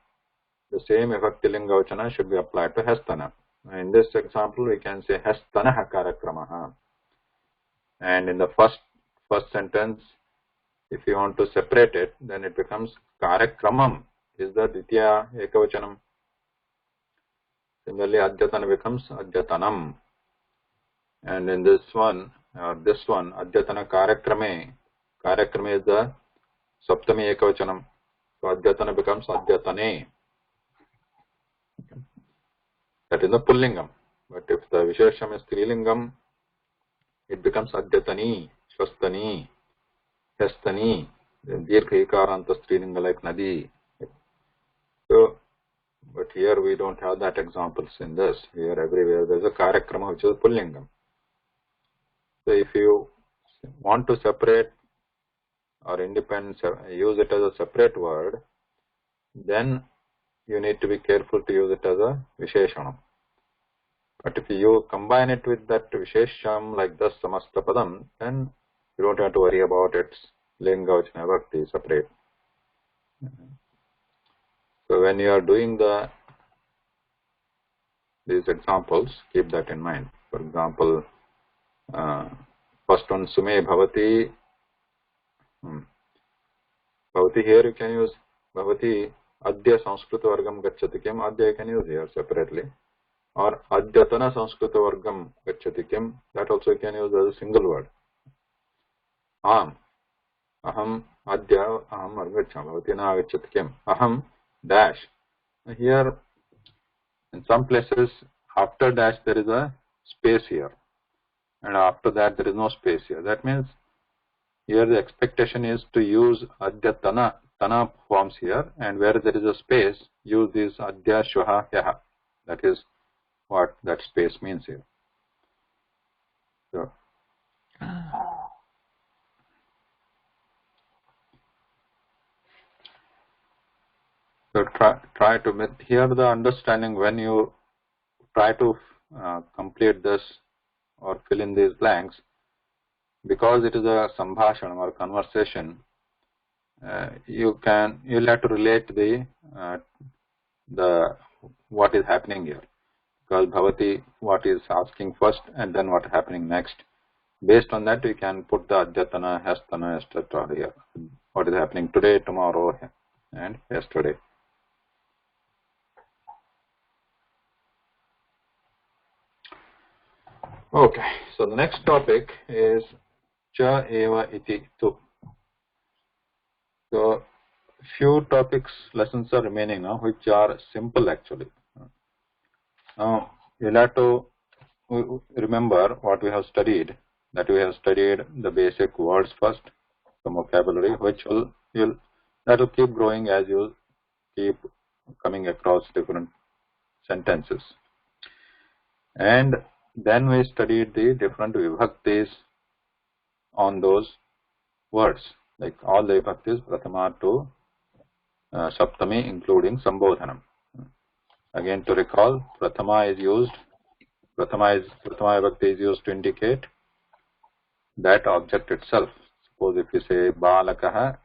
the same vibhakti linga vachana should be applied to hastana. In this example, we can say hastanaha karakramaha. And in the first sentence, if you want to separate it, then it becomes karakramam is the ditya ekavachanam. Similarly, adyatana becomes adyatanam. And in this one, adyatana karakrame is the saptami ekavachanam. So adyatana becomes adyatane. That is the pullingam. But if the vishesham is strilingam, it becomes adyatani, shvastani, hastani, dirgha ikaranta strilinga like nadi. So, but here we don't have that examples in this. Here everywhere there is a karakrama which is pullingam. So if you want to separate or independent, use it as a separate word, then you need to be careful to use it as a visheshanam. But if you combine it with that vishesham like this samastapadam, then you don't have to worry about its linga vachana vibhakti separate. So when you are doing these examples, keep that in mind. For example, first one, sume bhavati. Bhavati, here you can use bhavati adya sanskrita vargam gacchati kim. Adya you can use here separately. Or adyatana sanskrita vargam gacchati kim. That also you can use as a single word. Aham adya aham argachami. Bhavati na agacchati kim? Aham dash. Here, in some places, after dash there is a space here, and after that there is no space here. That means here the expectation is to use adya tana forms here, and where there is a space, use this adya shvaha hyaha. That is what that space means here. So, try to here the understanding when you try to complete this or fill in these blanks, because it is a sambhashanam or conversation. You'll have to relate the what is happening here, because Bhavati what is asking first and then what is happening next. Based on that, we can put the adyatana, hastana, etc. here. What is happening today, tomorrow, and yesterday. Okay, so the next topic is cha eva iti tu. So few topics, lessons are remaining now, which are simple actually. Now you'll have to remember what we have studied. That we have studied the basic words first, the vocabulary, which will keep growing as you keep coming across different sentences. And then we studied the different vibhaktis on those words, like all the vibhaktis, prathama to saptami, including sambodhanam. Again, to recall, prathama vibhakti is used to indicate that object itself. Suppose if we say balakaha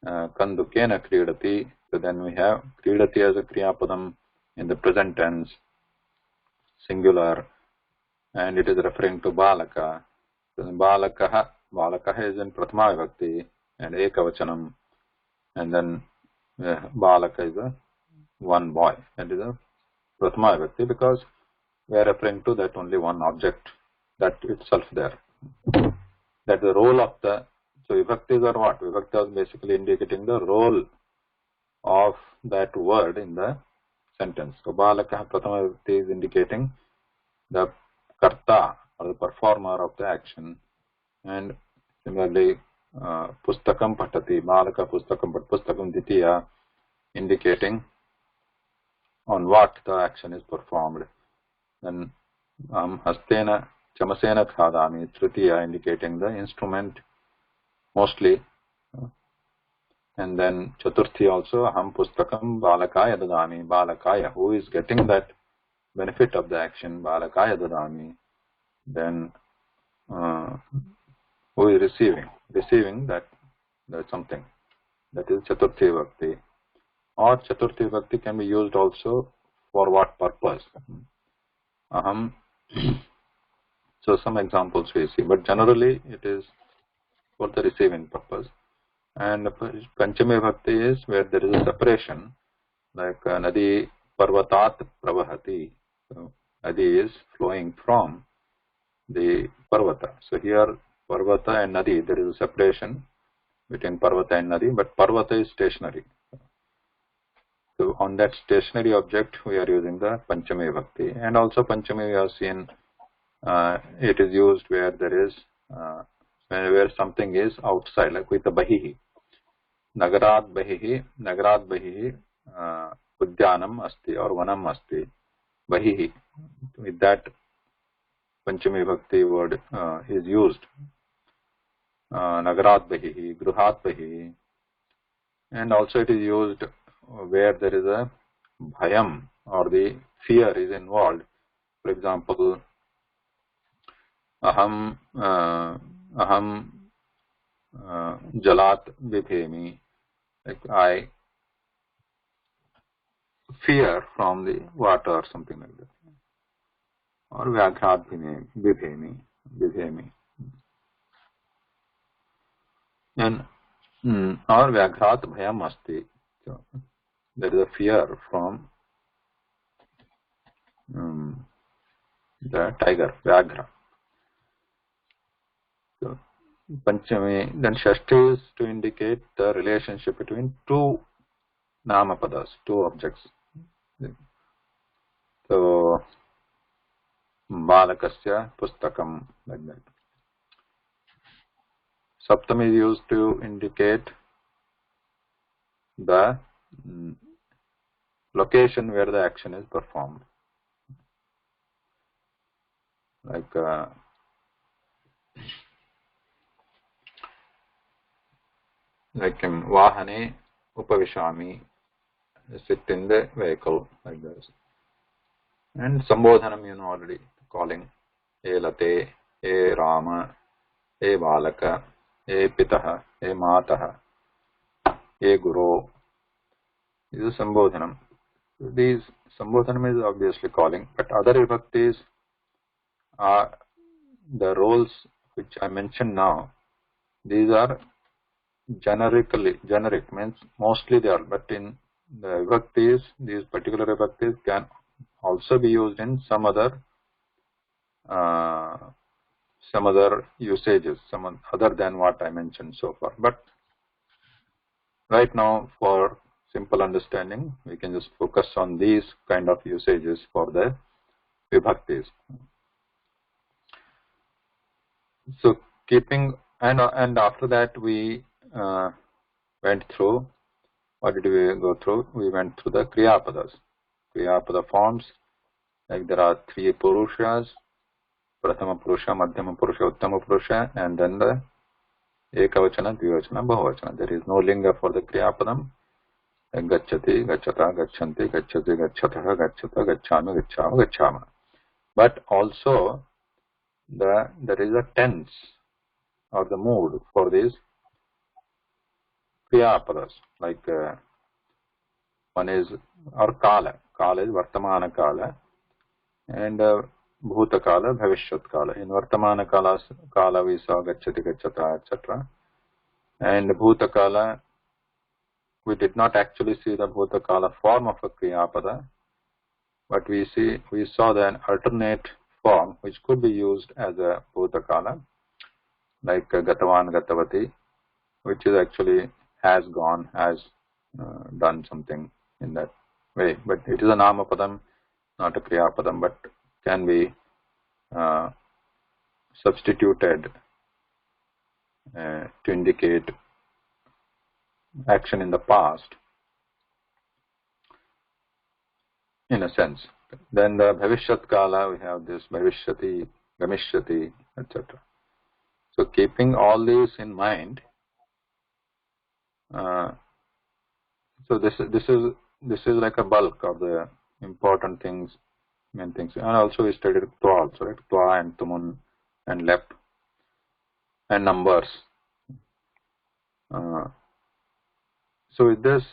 kandukena kridati, so then we have kridati as a kriya padam in the present tense, singular, and it is referring to balaka. So balakaha is in prathama vibhakti and ekavachanam, and then balaka is a one boy. That is a prathama vibhakti, because we are referring to that only one object, that itself there. That the role of the, so vibhaktis are what? Vibhakti is basically indicating the role of that word in the sentence. So balaka prathama vibhakti is indicating the karta or the performer of the action, and similarly pustakam patati, balaka pustakam ditiya, indicating on what the action is performed. Then hastena chamasena khadami, tritiya, indicating the instrument mostly. And then chaturthi also, aham pustakam balakaya dadami, balakaya, who is getting that benefit of the action, balakaya dadami. Then who is receiving that something, that is chaturthi vibhakti. Or chaturthi vibhakti can be used also for what purpose? Aham. So some examples we see, but generally it is for the receiving purpose. And panchami vibhakti is where there is a separation, like nadi parvatat pravahati. So nadi is flowing from the parvata. So here parvata and nadi, there is a separation between parvata and nadi, but parvata is stationary. So on that stationary object we are using the panchami vibhakti. And also panchami we have seen it is used where there is where something is outside, like with the bahihi. Nagarat bahihi udyanam asti or vanam asti, bahihi. With that panchami vibhakti word is used. Nagarat bahihi, gruhat bahihi. And also it is used where there is a bhayam or the fear is involved. For example, aham jalat bibhemi, like I fear from the water or something like that. Or vyagrat bibhemi. And or vyagrat bhayam asti. So there is a fear from the tiger, vyagra. So Panchami. Then Shashti is to indicate the relationship between two namapadas, two objects. So Balakasya Pustakam, like that. Saptami is used to indicate the location where the action is performed. Like in Vahane Upavishami, sit in the vehicle, like this. And Sambodhanam, you know already, calling E Late, E Rama, E Balaka, E Pitaha, E Mataha, E Guru. This is Sambodhanam. These Sambodhanam is obviously calling, but other vibhaktis are the roles which I mentioned now. These are generic means mostly they are, but in the vibhaktis, these particular vibhaktis can also be used in some other usages, some other than what I mentioned so far. But right now, for simple understanding, we can just focus on these kind of usages for the vibhaktis. So keeping and after that we went through. What did we go through? We went through the Kriyapadas. Kriyapada forms, like there are three Purushas, Prathama Purusha, Madhyama Purusha, Uttama Purusha, and then the Ekavachana, Dvivachana, Bahuvachana. There is no linga for the Kriyapadam. Gacchati, Gacchata, Gacchanti, Gacchati, Gacchataha, Gacchata, Gacchami, Gacchama, Gacchama. But also there is a tense or the mood for these Kriyapadas. Like one is or Kala. Kala is Vartamana Kala and Bhuta Kala, Bhavishyat Kala. In Vartamana Kala we saw Gacchati, Gacchata, etc. And Bhuta Kala, we did not actually see the Bhuta Kala form of a Kriyapada, but we saw the alternate form which could be used as a Bhuta Kala, like Gatavan, Gatavati, which is actually has gone, has done something in that way. But it is a Namapadam, not a Kriyapadam, but can be substituted to indicate action in the past, in a sense. Then the Bhavishyat Kala, we have this Bhavishyati, Gamishyati, etc. So keeping all these in mind, so this is like a bulk of the important things, main things. And also we studied Twa also, right? Twa and Tumun and Lep and numbers. So with this,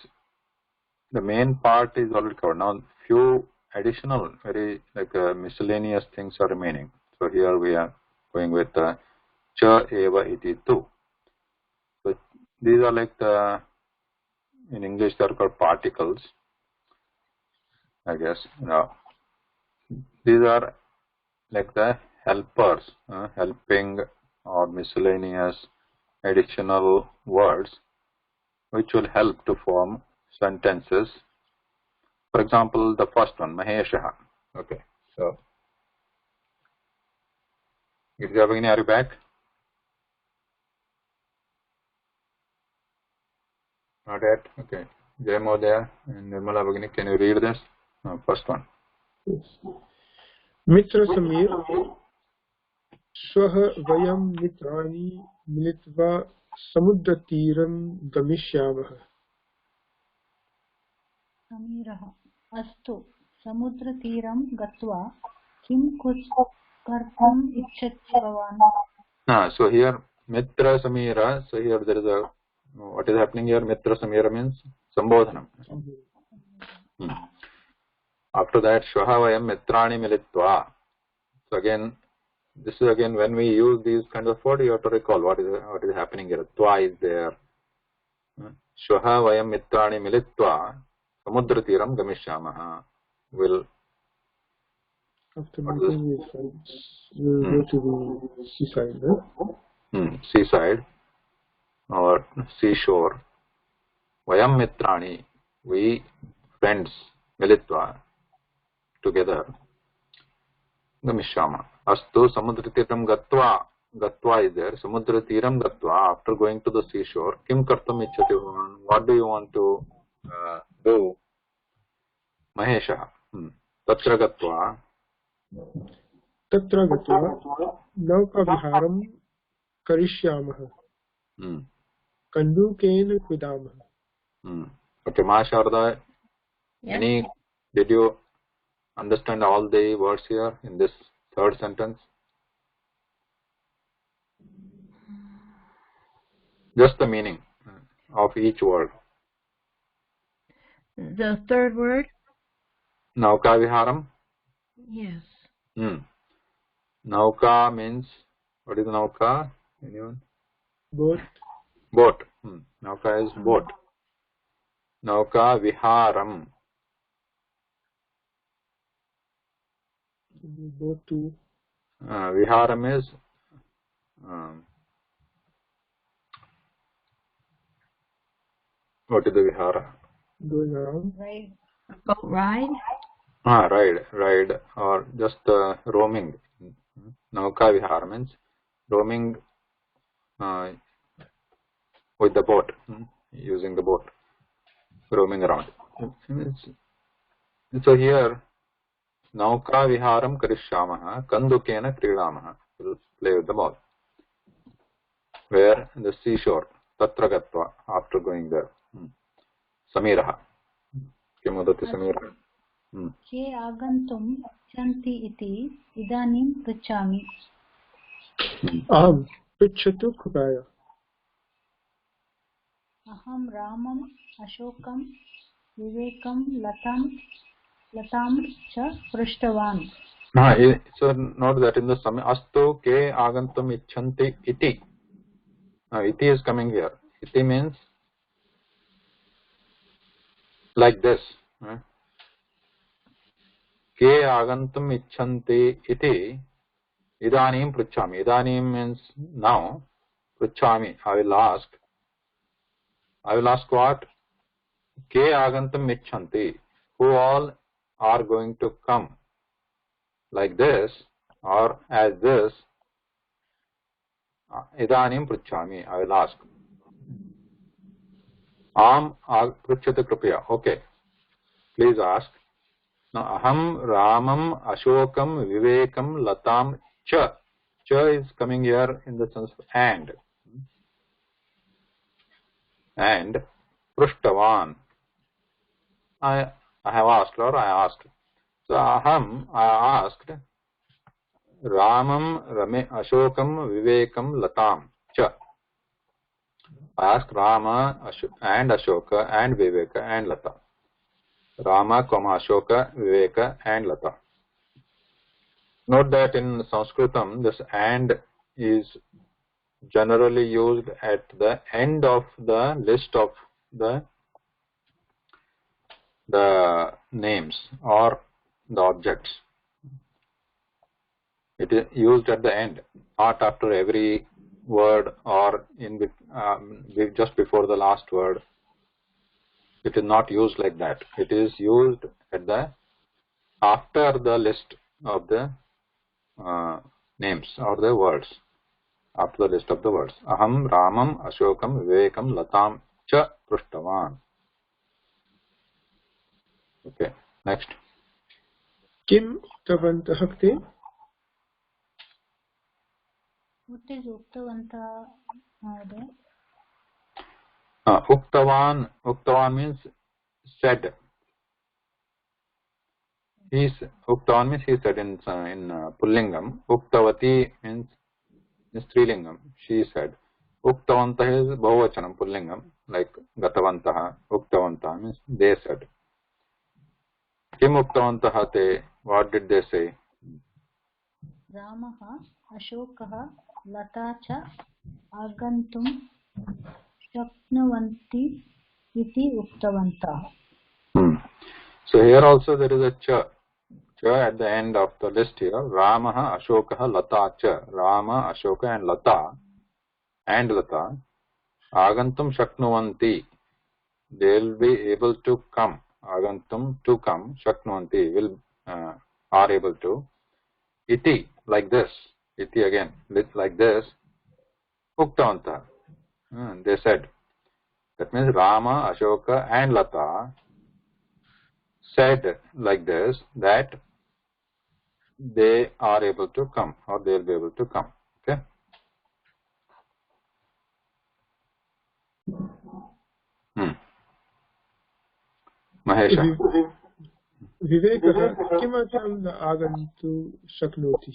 the main part is already covered. Now few additional, very like miscellaneous things are remaining. So here we are going with Cha Eva Iti Tu. So these are like in English they are called particles, I guess. Now these are like the helpers, helping or miscellaneous additional words which will help to form sentences. For example, the first one, Maheshaha. Okay, so Girja Bhagini, are you back? Not yet. Okay. Jay Modaya and Nirmala Bhagini, can you read this? First one. Yes. Mitra Samir, Swah Vayam Mitrani Militva Samudratiram Gamishyamah. समीरः अस्तु समुद्रतीरं गत्वा किं कर्तुम् इच्छति भवान्? So here Mitra Samira, so here there is a, what is happening here? Mitra Samira means Sambodhanam. After that, Shvaha Vayam Mitrani Militva. So again, this is again when we use these kinds of words, you have to recall what is happening here. Twa is there. Shvaha Vayam Mitrani Militva Samudratiram Gamishyamaha. Will after meeting with friends, we'll go to the seaside, right? seaside or seashore. Vayam mitrani, we friends, militva, together. Gamishyama. Astu samudritiram gatva. Gatva is there. Samudritiram gatva. After going to the seashore, kim kartum ichchati bhavan? What do you want to do? Mahesha. Tatra gatva. तत्र गत्वा नौकाविहारं करिष्यामः कन्दुकेन क्रीडामः. Okay, Ma Sharda, Yes. did you understand all the words here in this third sentence? Just the meaning of each word. The third word? Nauka viharam. Yes. Nauka means, what is nauka? Anyone? boat Boat. Nauka is boat. Nauka viharam. boat to Viharam is what is the vihara? going around. Right. Boat ride? Ride or just roaming. Nauka vihara means roaming with the boat, using the boat, roaming around. So here, nauka viharam karishyamah kandukena kridamaha. We'll play with the ball. Where? The seashore. Tatra gatva. After going there. Samiraha. Kim vadati Samiraha? के आगन्तुम् इच्छन्ति इति इदानीं पृच्छामि. अहं पृच्छतु कृपया. अहं रामम् अशोकं विवेकं लतां च पृष्टवान्. So note that in the astu ke agantum icchanti iti. Iti is coming here. Iti means like this. Ke agantum icchanti iti idanim pruchami. Idanim means now. Pruchami, I will ask. I will ask what? Ke agantum icchanti. Who all are going to come like this or as this? Idanim pruchami, I will ask. Pruchati kripya. Okay, please ask. Now, aham ramam ashokam vivekam latam cha. Cha is coming here in the sense of and. And prushtavan. I have asked or I asked. So aham, I asked ramam ashokam vivekam latam cha. I asked Rama and Ashoka and Viveka and Lata. Rama, Ashoka, Viveka and Lata. Note that in Sanskritam, this and is generally used at the end of the list of the names or the objects. It is used at the end, not after every word or in just before the last word. It is not used like that. It is used at the after the list of the names or the words. After the list of the words. Aham Ramam Ashokam Vivekam Latam Cha Prushtavan. Okay, next. किम् उक्तवन्तः ते? What is uktavanta? Uktavan means said. Uktavan means he said in Pullingam. Uktavati means in Strilingam. She said. Uktavantah is Bahuvachanam Pullingam, like Gatavantaha. Uktavantah means they said. Kim uktavantah te? What did they say? Ramaha Ashokaha Lata cha agantum shaknuvanti iti uktavantah. So here also there is a cha. Cha at the end of the list here. Ramaha Ashokaha Lata cha. Rama, Ashoka and Lata and Lata agantum shaknuvanti, they will be able to come. Agantum, to come, shaknuvanti, will are able to. Iti, like this. Iti again, like this. Uktavantah, they said. That means Rama, Ashoka and Lata said like this, that they are able to come, or they will be able to come. Okay. Mahesha. विवेकः किमर्थं न आगन्तुं शक्नोति?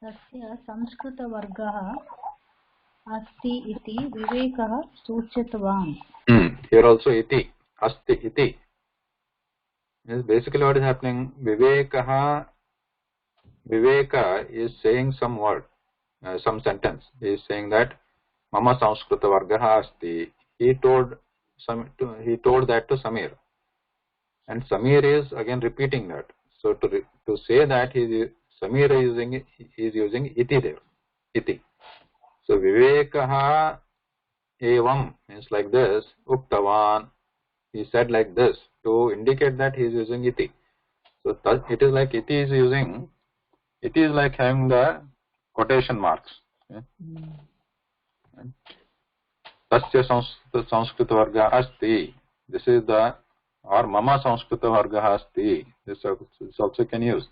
तस्य संस्कृतवर्गः अस्ति इति विवेकः सूचितवान्. Here also iti, asti iti. Basically what is happening, Viveka is saying some word, some sentence. He is saying that Mama Samskrita Vargaha asti. He told that to Samir, and Samir is again repeating that. So to say that Samir is using iti there, iti. So Vivekaha evam means like this, uktavan, he said like this, to indicate that he is using iti. So it is like iti is using, it is like having the quotation marks. Okay? Tasya Samskrita Varga asti. This is the, or Mama Samskrita Varga asti. This also can use.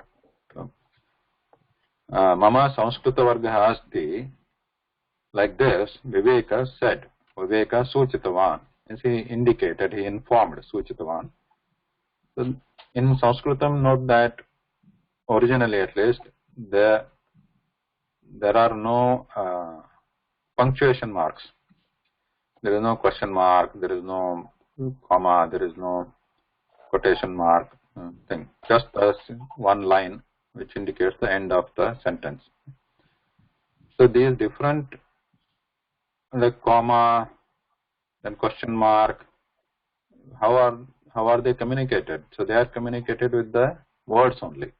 Mama Samskrita Varga asti. Like this, Viveka said. Viveka Suchitavan. Means he indicated, he informed Suchitavan. So in Sanskritam, note that originally at least, there are no punctuation marks. There is no question mark, there is no comma, there is no quotation mark thing. Just one line which indicates the end of the sentence. So these different, like comma, then question mark, how are they communicated? So they are communicated with the words only.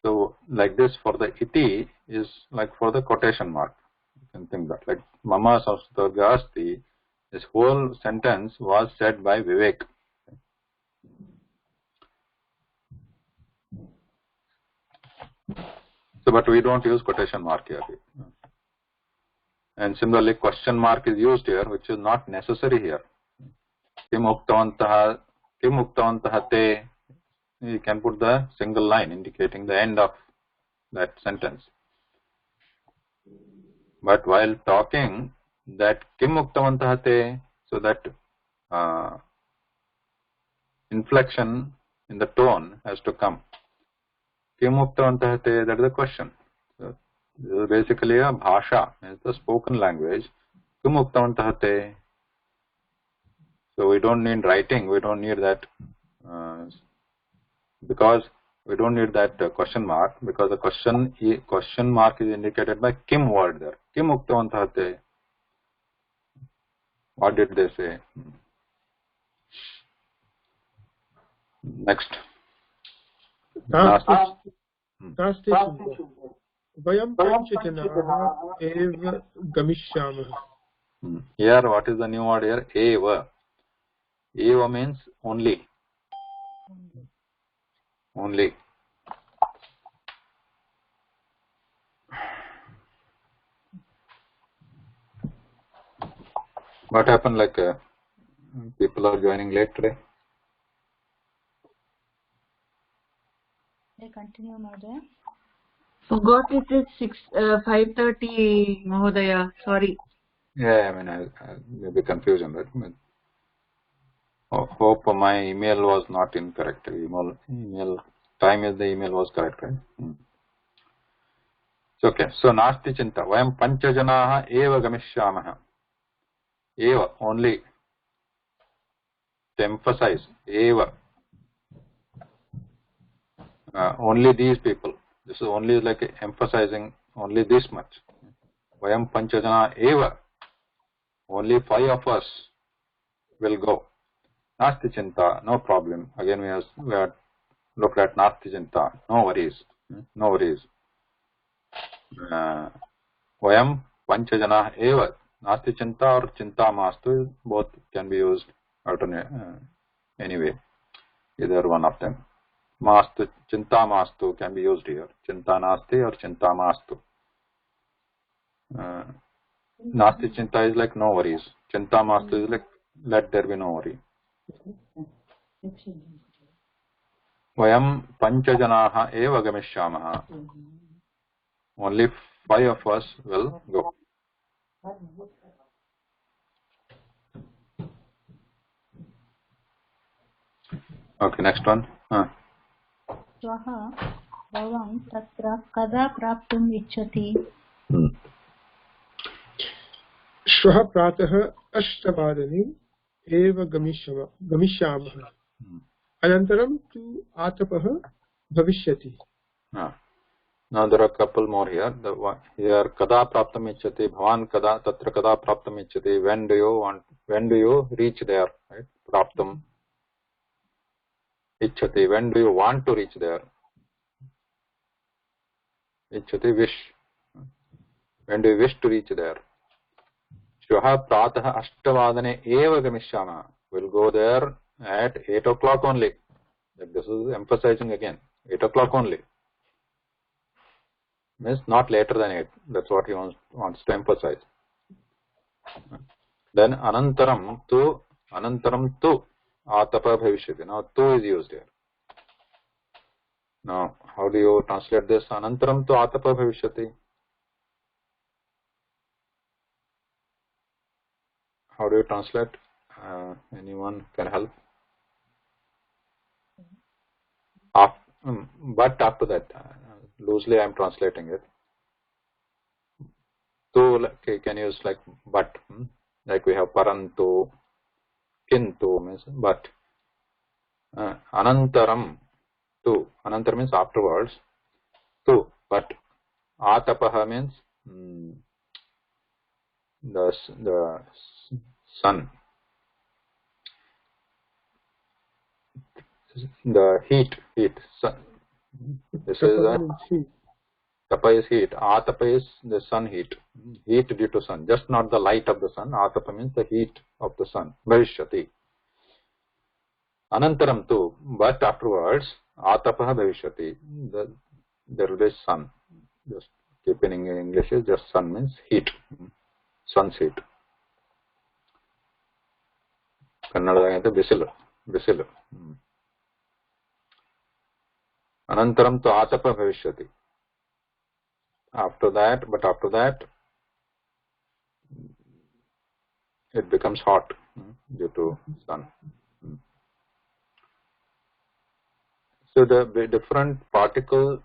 So like this, for the iti is like for the quotation mark. You can think that, like Mama Samskrita asti, this whole sentence was said by Vivek. So but we don't use quotation mark here. And similarly question mark is used here, which is not necessary here. Kim uktavantah te. You can put the single line indicating the end of that sentence. But while talking, that kim uktavantah te, so that inflection in the tone has to come. Kim uktavantah te, that is the question. So this is basically a bhasha, it's the spoken language. Kim uktavantah te. So we don't need writing, we don't need that, because we don't need that question mark, because the question mark is indicated by kim word there. Kim uktavantah te. What did they say? Next. नास्ति चिन्ता वयं पञ्चजनाः एव गमिष्यामः. Here what is the new word here? Eva. Eva means only. Only. What happened, like people are joining late today? They continue, Mahodaya. Forgot it is 5:30, Mahodaya. Sorry. Yeah, I mean, I may be confusion, right? I mean, hope my email was not incorrect. Email time is the email was correct, right? It's okay. So nasti chinta. Vayam panchajanaha eva gamishyamaha. Eva, only. To emphasize, eva. Only these people. This is only like emphasizing only this much. Vayam panchajana eva. Only 5 of us will go. Nasti chinta, no problem. Again we have looked at nasti chinta. No worries. No worries. वयं पञ्चजनाः एव नास्ति चिन्ता और चिन्ता मास्तु both can be used alternate anyway either one of them. मास्तु चिंता मास्तु can be used here. चिंता नास्ति और चिंता मास्तु. Nasti chinta is like no worries. Chinta mastu is like let there be no worry. Vayam panchajanaha eva gamishyamaha. Only 5 of us will go. Okay, next one. श्वः भवान् तत्र कदा प्राप्तुम् इच्छति? श्वः प्रातः 8:00 एव गमिष्यामः. अनन्तरं तु आतपः भविष्यति. Now there are a couple more here. Here kada praptam icchati, bhavan kada tatra kada praptam icchati. When do you reach there? Right? Praptam icchati. When do you want to reach there? Icchati, wish. When do you wish to reach there? Shvah pratah 8:00 eva gamishyamah. We'll go there at 8 o'clock only. This is emphasizing again. 8 o'clock only. Means not later than 8. That's what he wants to emphasize. Then anantaram tu atapa bhavishyati. Now tu is used here. Now how do you translate this? Anantaram tu atapa bhavishyati. How do you translate? Anyone can help? But after that, loosely I am translating it. Tu can use like but, like we have parantu, kintu means but. Anantaram tu, anantaram means afterwards. Tu, but atapaha means the sun, the heat, sun. This is tapa is heat. Atapa is the sun heat due to sun, just not the light of the sun. Atapa means the heat of the sun. Bhavishyati. Anantaram tu, but afterwards, atapah bhavishyati. There will be sun. Just keeping in English is just sun means heat, sun's heat. Kannada bisilu. Anantaram tu atapa bhavishyati. After that, it becomes hot due to sun. So the different particles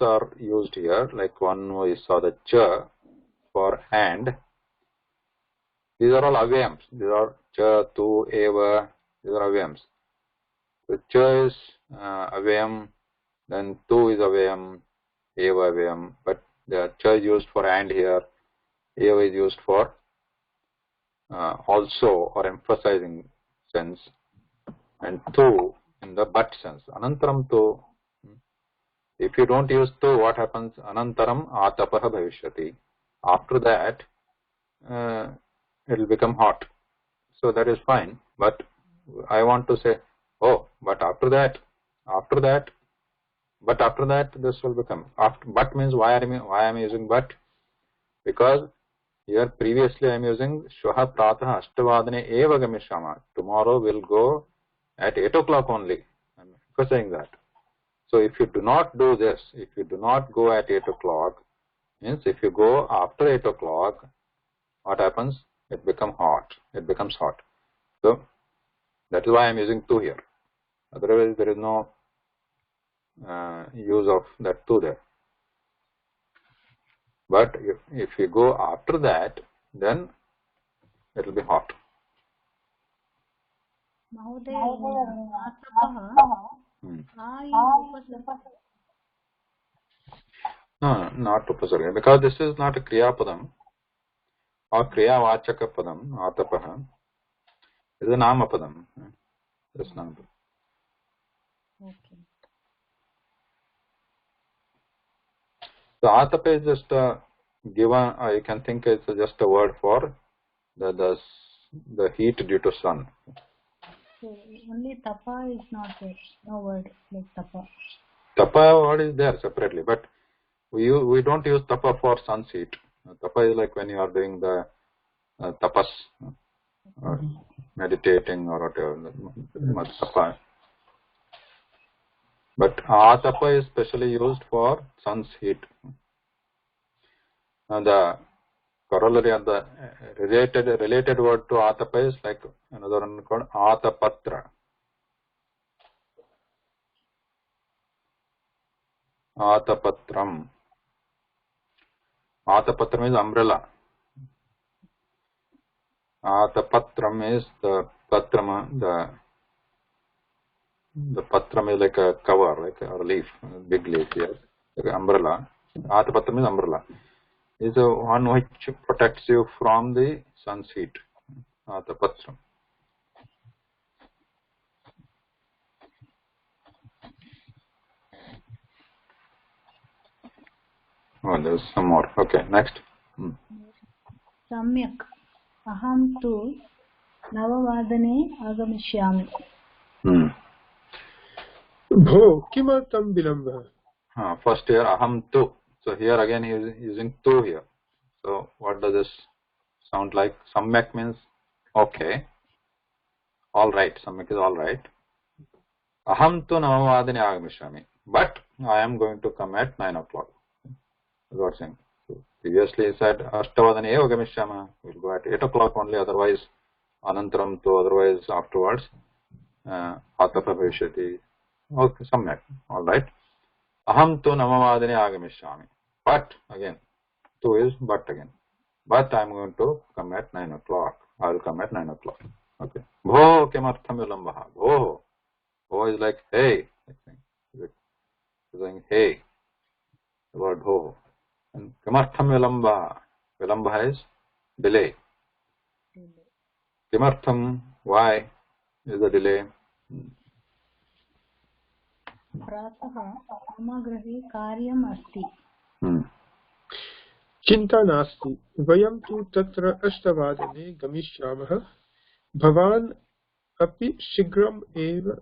are used here. Like one we saw the cha for and. These are all avyams. These are cha, tu, eva. These are avyams. So cha is avyam, then tu is avyam, eva avyam. But the cha is used for and here. Eva is used for also or emphasizing sense, and tu in the but sense. Anantaram tu. If you don't use tu, what happens? Anantaram atapaha bhavishyati. After that, it will become hot. So that is fine. But I want to say, oh, but after that, this will become. After, but means why am I using but? Because here previously I am using shvaha pratah 8:00 eva gamishyama. Tomorrow we'll go at 8 o'clock only. I am saying that. So if you do not do this, if you do not go at 8 o'clock, means if you go after 8 o'clock, what happens? It becomes hot. So that is why I am using tu here. Otherwise there is no use of that tu there. But if you go after that, then it will be hot. No, not upasarga, because this is not a kriya padam or kriya vachaka padam. Atapaha is a nama padam. That's nama. So atapa is just given, you can think it's just a word for the heat due to sun. So only tapa is not there. No word like tapa. Tapa word is there separately, but we don't use tapa for sun's heat. Tapa is like when you are doing the tapas, or meditating or whatever. Tapa. But atapa is specially used for sun's heat. And the corollary of the related word to atapa is like another one called atapatra. Atapatram. Atapatram is umbrella. Atapatram is the patram, the patram is like a cover, like a leaf, a big leaf here, like an umbrella. Atapatram is umbrella. Is the one which protects you from the sun's heat. Atapatram. Oh, there's some more. Okay, next. Samyak. Aham tu navavadane agamishyami. Bho, kimartam vilambha? First here, aham tu. So here again he is using tu here. So what does this sound like? Samyak means okay. All right. Samyak is all right. Aham tu navavadane agamishyami. But I am going to come at 9 o'clock. That's what I'm saying. So previously he said Ashtavadane eva gamishyama. We'll go at 8 o'clock only, otherwise anantaram tu, otherwise afterwards atapa bhavishyati. Okay, samyak. All right. Aham tu navavadane agamishyami. But again, tu is but again. But I am going to come at 9 o'clock. I will come at 9 o'clock. Okay. Bho kimartham vilambaha. Bho. Bho is like hey. He's saying hey. The word bho. And kimartham vilamba. Vilamba is delay. Kimartham, why is the delay? Pratah mama grahe karyam asti. Chinta nasti. Vayam tu tatra ashtavadane gamishyamah. Bhavan api shigram eva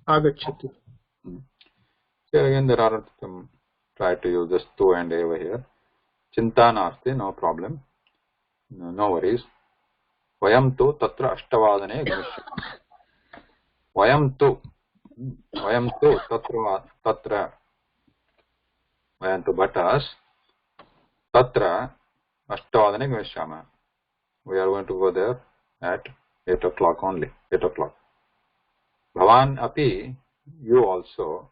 agachyatu. So again there are some, try to use this tu and eva here. Chinta nasti, no problem. No worries. Vayam tu tatra ashtavadane gamishyamah. Vayam tu tatra. Vayam tu but us. Tatra ashtavadane gamishyamah. We are going to go there at 8 o'clock only. 8 o'clock. Bhavan api, you also.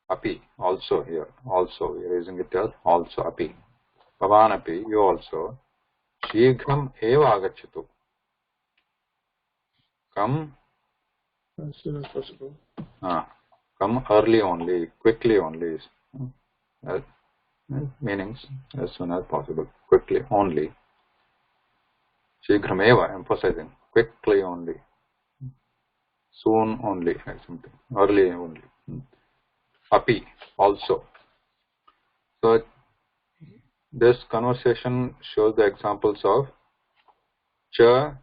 Api, also here. Also, we are using it as also api. Bhavan api, you also. Shighram eva agachyatu. Come. As soon as possible. Come early only, quickly only. Meanings as soon as possible, quickly only. Shighram eva, emphasizing quickly only, soon only, like something, early only. Api, also. So this conversation shows the examples of cha,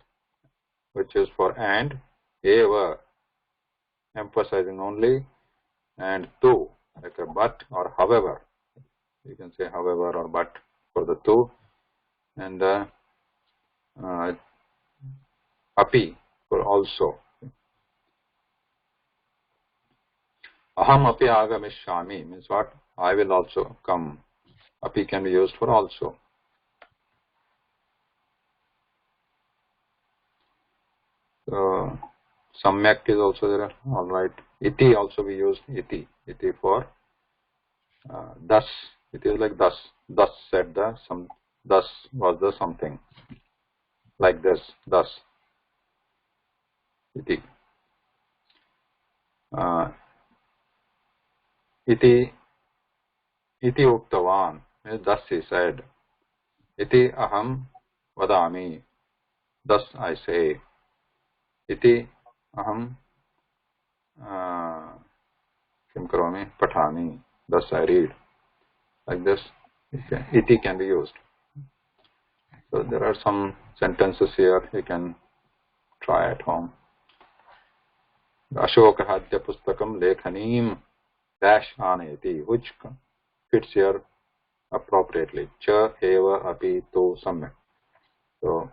which is for and, eva, emphasizing only, and tu, like a but or however. You can say however or but for the tu, and api for also. Aham api agamishyami means what? I will also come. Api can be used for also. So samyak is also there. All right. Iti also we use iti. Iti for thus. It is like thus. Thus said the some. Thus was the something. Like this. Thus. Iti. Iti uktavan. Thus he said. Iti aham vadami. Thus I say. Iti aham kim karomi pathami. Thus I read. Like this, iti can be used. So there are some sentences here you can try at home. Ashoka Hadya Pustakam Lekhanim dash anayati, which fits here appropriately. Cha, eva, api, to, samyak. So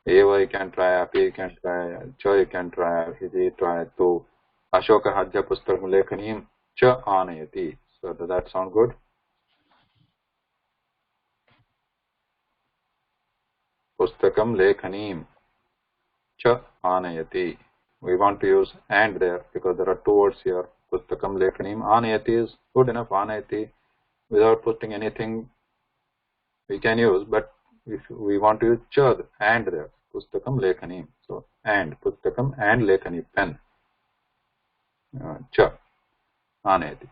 eva you can try, api you can try, cha you can try, iti try, to. Ashoka Hadya Pustakam Lekhanim cha anayati. So does that sound good? Pustakam Lekhanim cha anayati. We want to use and there because there are two words here. Pustakam Lekhanim. Anayati is good enough. Anayati without putting anything we can use, but if we want to use cha and there. Pustakam Lekhanim. So and Pustakam and Lekhani pen. Cha anayati.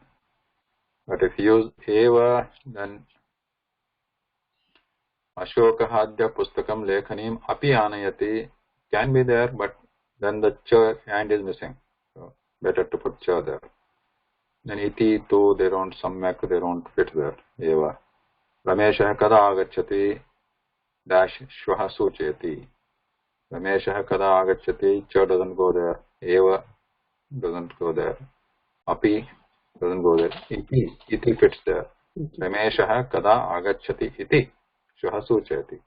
But if you use eva, then Ashoka Hadya Pustakam Lekhanim api anayati can be there, but then the cha and is missing. So better to put cha there. Then iti, tu, they don't samyak, they don't fit there. Eva. Rameshah kada agacchati dash shvaha sucheti. Rameshah kada agacchati, cha doesn't go there. Eva doesn't go there. Api doesn't go there. Iti fits there. Rameshah kada agacchati iti shvaha sucheti.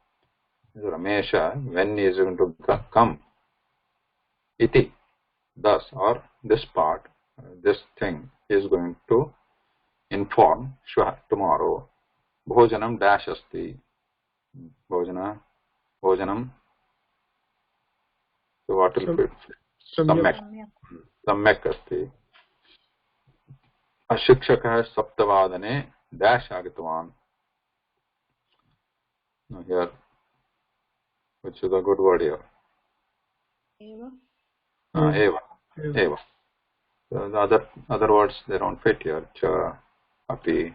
Ramesha, when he is going to come, iti, thus, or this part, this thing is going to inform shvah, tomorrow. Bhojanam dash asti. Bhojanam. So what will fit? Samyak. Samyak asti. Ashikshakah saptavadane dash agatavan. Now here, which is a good word here? Eva. Eva. So the other words, they don't fit here. Cha, api.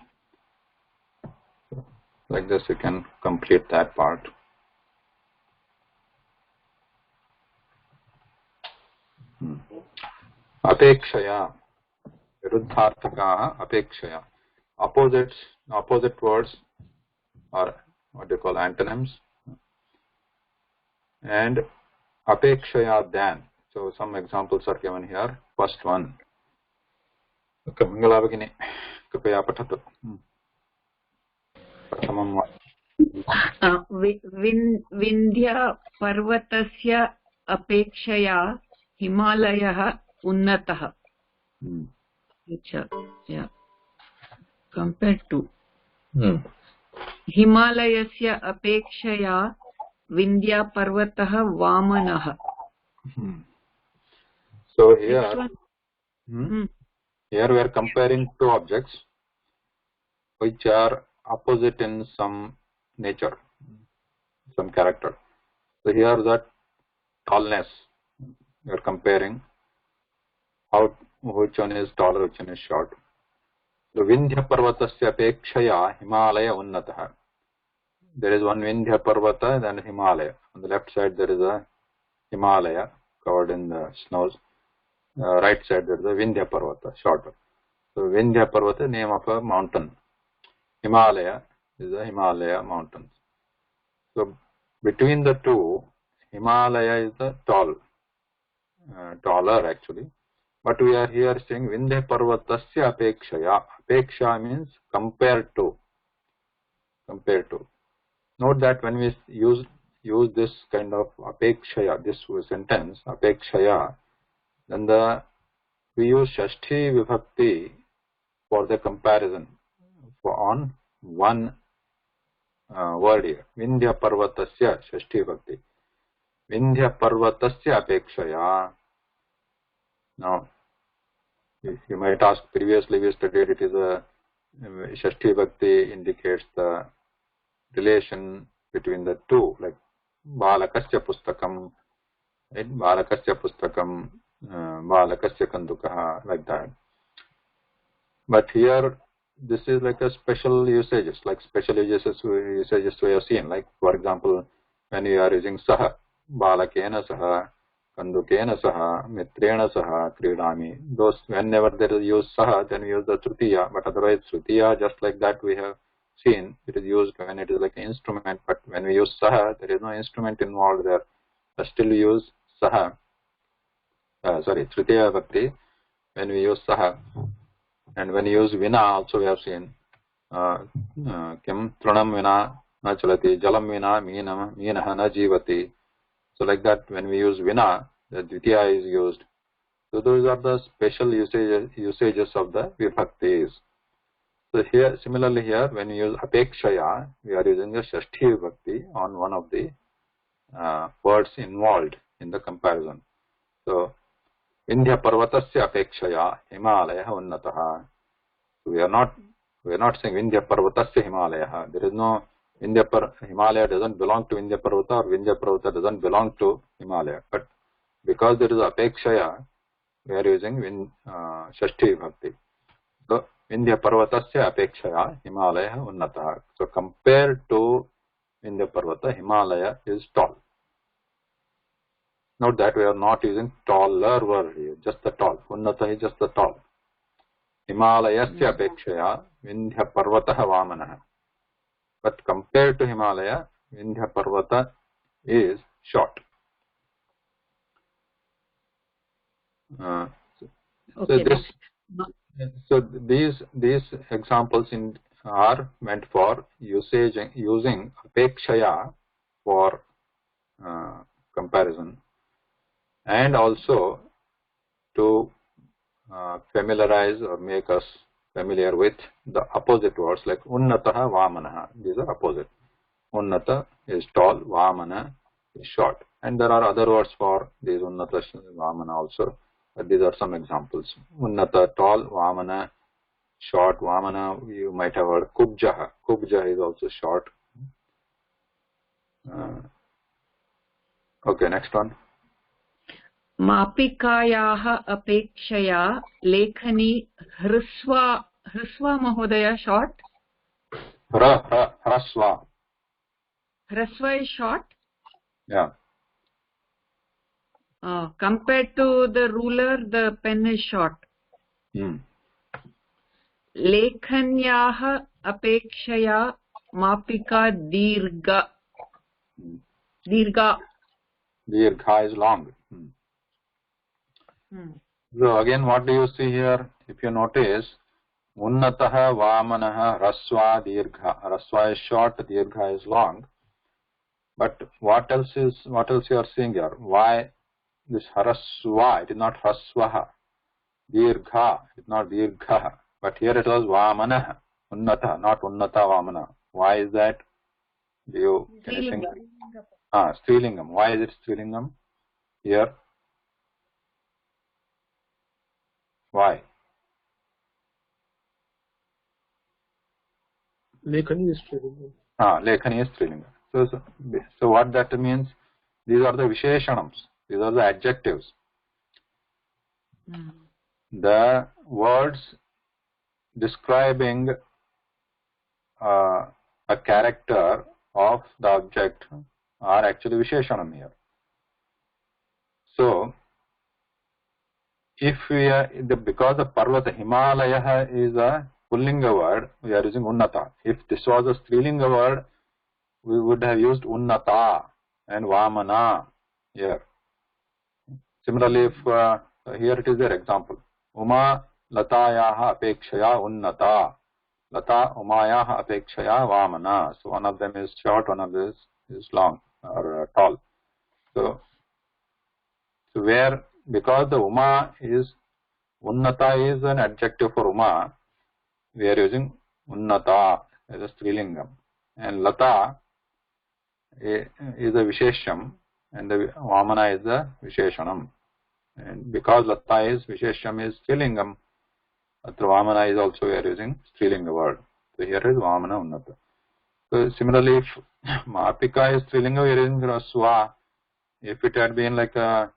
So like this you can complete that part. Apekshaya. Viruddharthakaha apekshaya. Opposite words are what they call antonyms. And apekshaya than. So some examples are given here. First one. Okay, Mangala Bhagini, Kapaya Patatu. Pratamam Vindhya Parvatasya Apekshaya Himalayah Unnatah. Yeah. Compared to Himalayasya Apekshaya Vindhya Parvatah Vamanah. So here, here we are comparing two objects which are opposite in some nature, some character. So here that tallness, we are comparing how which one is taller, which one is short. So Vindhya Parvatasya Apekshaya Himalaya Unnatah. There is one Vindhya Parvata and then Himalaya. On the left side there is a Himalaya covered in the snows. Right side there is a Vindhya Parvata, shorter. So Vindhya Parvata, name of a mountain. Himalaya is a Himalaya mountain. So between the two, Himalaya is the taller actually. But we are here saying Vindhya Parvatasya Apekshaya. Apeksha means compared to. Note that when we use this kind of apekshaya, this sentence, apekshaya, then we use Shashti Vibhakti for the comparison on one word here. Vindhya Parvatasya Shashti Vibhakti. Vindhya Parvatasya Apekshaya. Now, you might ask, previously we studied it is a Shashti Vibhakti indicates the relation between the two, like Balakasya Pustakam, right? Balakasya Pustakam, Balakasya Kandukaha, like that. But here, this is like a special usages, like special usages we have seen. Like, for example, when you are using Saha, Balakena Saha, Kandukena Saha, Mitrena Saha, Kridami. Those, whenever there is use Saha, then we use the Tritiya, but otherwise Tritiya, just like that we have seen it is used when it is like an instrument, but when we use saha, there is no instrument involved there. But still we use saha. Tritiya Vibhakti, when we use saha. And when we use vina, also we have seen kim trunam vina na chalati, jalam vina meenah na jivati. So like that, when we use vina, the dvitiya is used. So those are the special usages of the vibhaktis. So here, similarly here, when we use apekshaya, we are using the shashti vibhakti on one of the words involved in the comparison. So Vindhya Parvatasya apekshaya Himalaya unnataha. So we are not saying Vindhya Parvatasya Himalaya. There is no Himalaya doesn't belong to Vindhya Parvata, or Vindhya Parvata doesn't belong to Himalaya. But because there is apekshaya, we are using Shashti Vibhakti. So Vindhya Parvatasya apekshaya Himalaya unnataha. So compared to Vindhya Parvata, Himalaya is tall. Note that we are not using taller word here, just the tall. Unnata is just the tall. Himalayasya apekshaya Vindhya Parvatah Vamanah. But compared to Himalaya, Vindhya Parvata is short. So these examples are meant for using apekshaya for comparison, and also to familiarize or make us familiar with the opposite words like unnataha vamanaha. These are opposite. Unnata is tall, vamana is short, and there are other words for these unnata vamana also, but these are some examples. Unnata tall, vamana short. Vamana you might have heard kubjaha. Kubja is also short. Okay, next one. मापिकायाः अपेक्षया लेखनी ह्रस्वा महोदय short. Hraswa. Hraswa is short. Yeah. Compared to the ruler, the pen is short. लेखन्याः अपेक्षया मापिका दीर्घा. Dirgha is long. So again, what do you see here? If you notice, unnataha vamanaha rasva dirgha. Rasva is short, dirgha is long. But what else you are seeing here? Why this harasva? It is not rasvaha. Dirgha, it is not dirgha. But here it was vamanaha, unnata, not unnata vamana. Why is that? Do you think? Strilingam. Why is it strilingam here? Why? Lekhani is strilingam. Lekhani is strilingam. So what that means? These are the visheshanams. These are the adjectives. The words describing a character of the object are actually visheshanam here. So if we are because the Parvata Himalaya is a Pullinga word, we are using unnata. If this was a Strilinga word, we would have used unnata and vamana here. Similarly, if here it is their example. Uma latayaha apekshaya unnata. Lata umayaha apekshaya vamana. So one of them is short, one of them is long or tall. So where, because the Uma is, unnata is an adjective for Uma, we are using unnata as a strilingam. And lata is a vishesham and the vamana is a visheshanam. And because lata is vishesham is strilingam, vamana is also we are using strilinga word. So here is vamana unnata. So similarly, if mapika is strilinga, we are using rasva. If it had been like a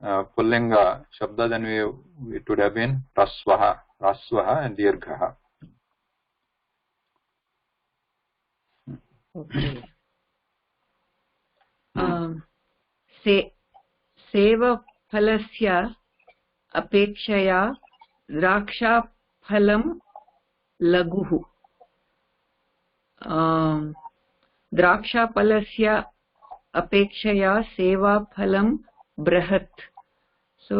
Pullinga Shabda, then it would have been Rasvaha and Dirghaha. Okay. सेवफलस्य अपेक्षया द्राक्षाफलं लघुः. द्राक्षाफलस्य अपेक्षया सेवाफलं बृहत्. So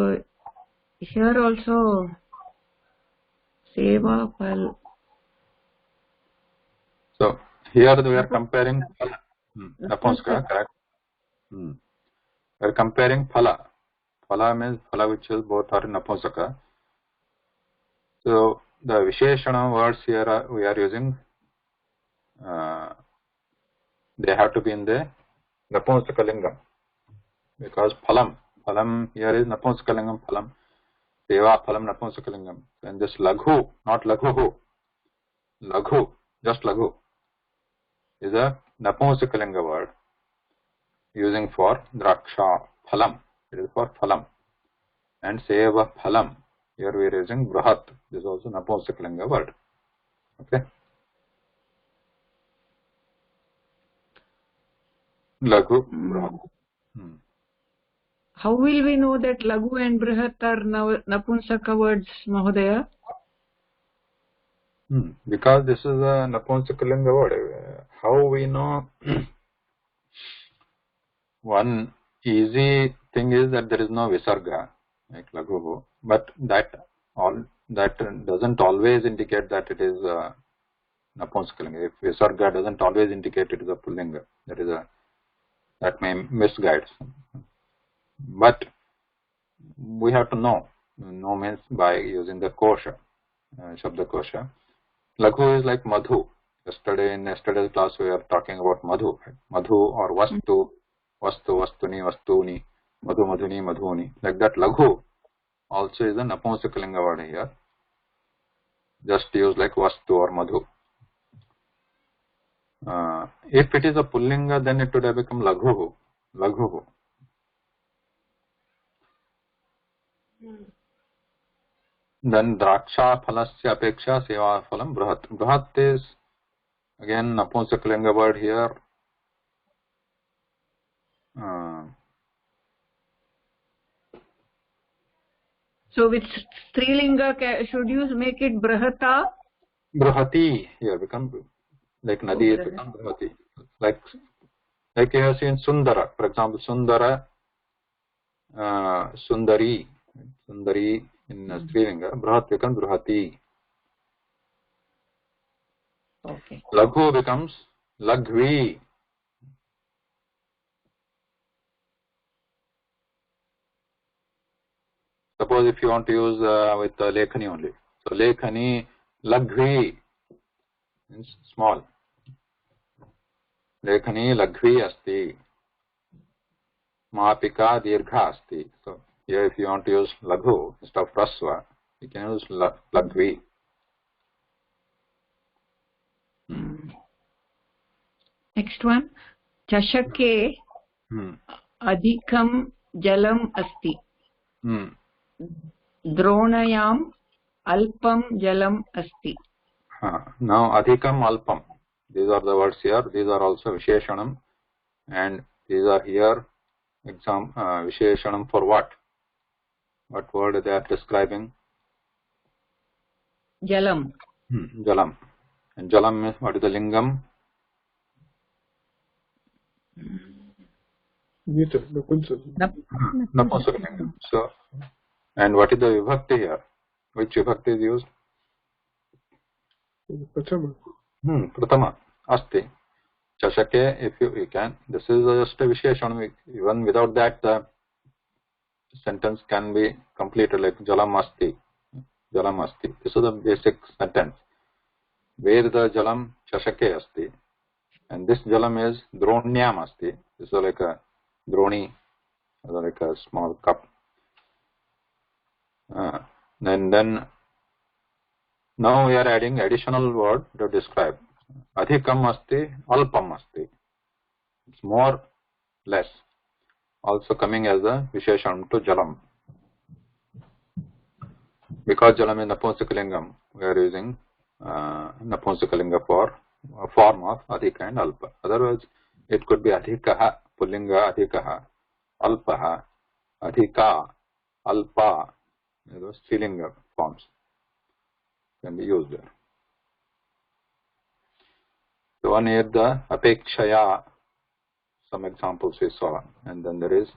here also sevafal. So here we are comparing Napunsaka, correct? We are comparing phala. Phala means phala which is both are in Napunsaka. So the Visheshana words here we are using, they have to be in the Napunsaka lingam, because phalam here is Napunsaka lingam phalam, seva phalam Napunsaka lingam, and this laghu, not laghu, laghu, just laghu is a Napunsaka linga word using for draksha phalam, it is for phalam, and seva phalam here we are using brahat, this is also Napunsaka linga word. Okay. Laghu, brahat. How will we know that laghu and brihat are napunsaka words, Mahodaya? Because this is a Napunsaka linga word. How we know? One easy thing is that there is no visarga, like laghu, but that doesn't always indicate that it is Napunsaka linga. If visarga doesn't always indicate it is a pullinga, that may misguide. But we have to know. Know means by using the kosha, Shabda kosha. Laghu is like madhu. In yesterday's class we are talking about madhu. Madhu or vastu, vastuni, vastuni, madhu, madhuni, madhuni. Like that laghu also is a Napunsaka linga word here. Just use like vastu or madhu. If it is a pullinga, then it would have become laghu. Laghu. Then draksha phalasya apeksha seva phalam brahat. Brahat is again Napunsaka linga word here. So with strilinga should you make it brahata? Brahati here become like nadi, it become brahati. Like you have seen sundara, for example, sundara, sundari in strilinga, brahat becomes brahati. Okay. Laghu becomes laghvi. Suppose if you want to use with lekhani only. So lekhani, laghvi means small. Lekhani laghvi asti. Mapika dirgha asti. So here if you want to use laghu instead of rasva, you can use laghvi. Next one. Chashake adhikam jalam asti. Dronayam alpam jalam asti. Now adhikam alpam. These are the words here. These are also visheshanam, and these are here visheshanam for what? What word they are describing? Jalam. Jalam. And jalam means what is the lingam? Napunsaka lingam. So, and what is the vibhakti here? Which vibhakti is used? Pratama. Pratama. Asti. Chashake, if you can. This is just a visheshanam. Even without that, the sentence can be completed like jalam asti. Jalam asti. This is the basic sentence. Where the jalam chashake asti. And this jalam is dronyam asti. This is like a droni, like a small cup. And then now we are adding additional word to describe. Adhikam asti, alpam asti. It's more, less. Also coming as a visheshanam to jalam. Because jalam is Napunsaka lingam, we are using Napunsaka linga for a form of adhika and alpa. Otherwise, it could be adhikaha, pullinga adhikaha, alpaha, adhika, alpa. Those strilinga forms can be used there. So So one is the apekshaya. Some examples we saw, and then there is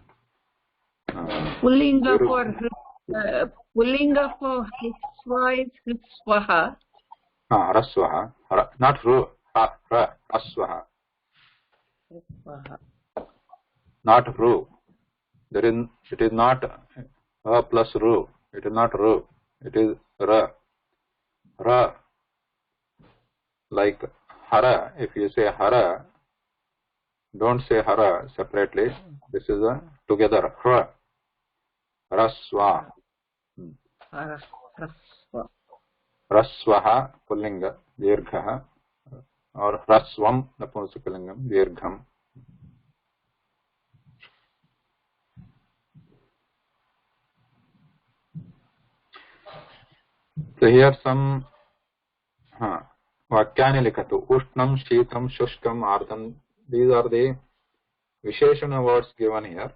Pullinga for Pullinga for Hrisva is Hrisvaha. Raswaha, not Ru, Raswaha, not Ru. It is not plus Ru. It is not Ru. It is Ra. Ra. Like Hara. If you say Hara, don't say Hara separately. This is a together. Ra. Raswa. Raswaha Pullinga Dirghaha or Raswam Napumsakalingam Dirgham. So here some Vakyani Likatu Ushnam, Sheetam, Shushkam, Ardham. These are the Visheshana words given here.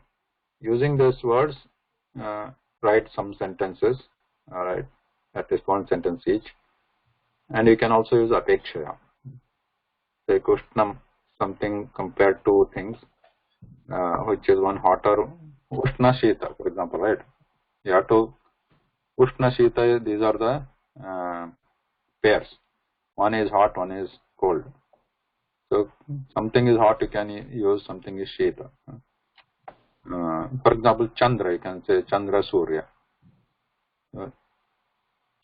Using these words, write some sentences. Alright, at least one sentence each. And you can also use apekshaya. Say Ushnam, something compared to things, which is one hotter. Ushna Shita, for example, right? You have to Ushna Shita, these are the pairs. One is hot, one is cold. So something is hot, you can use, something is Shita. For example, Chandra, you can say Chandra Surya.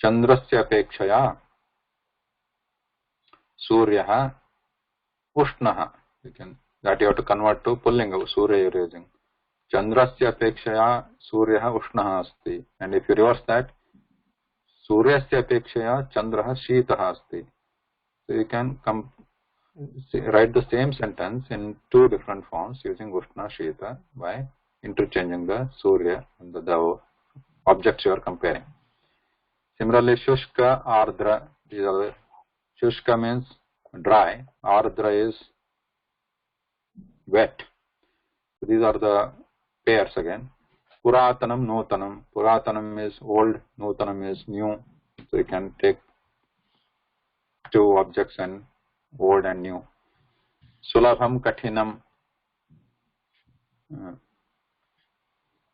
Chandrasya apekshaya Suryaha Ushnaha. That you have to convert to Pullinga, Surya you're using. Chandrasya apekshaya Suryaha Ushnaha asti. And if you reverse that, Suryasya apekshaya Chandraha Shitaha asti. So you can write the same sentence in two different forms using Ushna Shita by interchanging the Surya and the objects you are comparing. Similarly, Shushka, Ardra. These are the Shushka means dry, Ardra is wet. So these are the pairs again. Puratanam, Nutanam. Puratanam is old, Nutanam is new. So you can take two objects and old and new. Sulabham, Kathinam.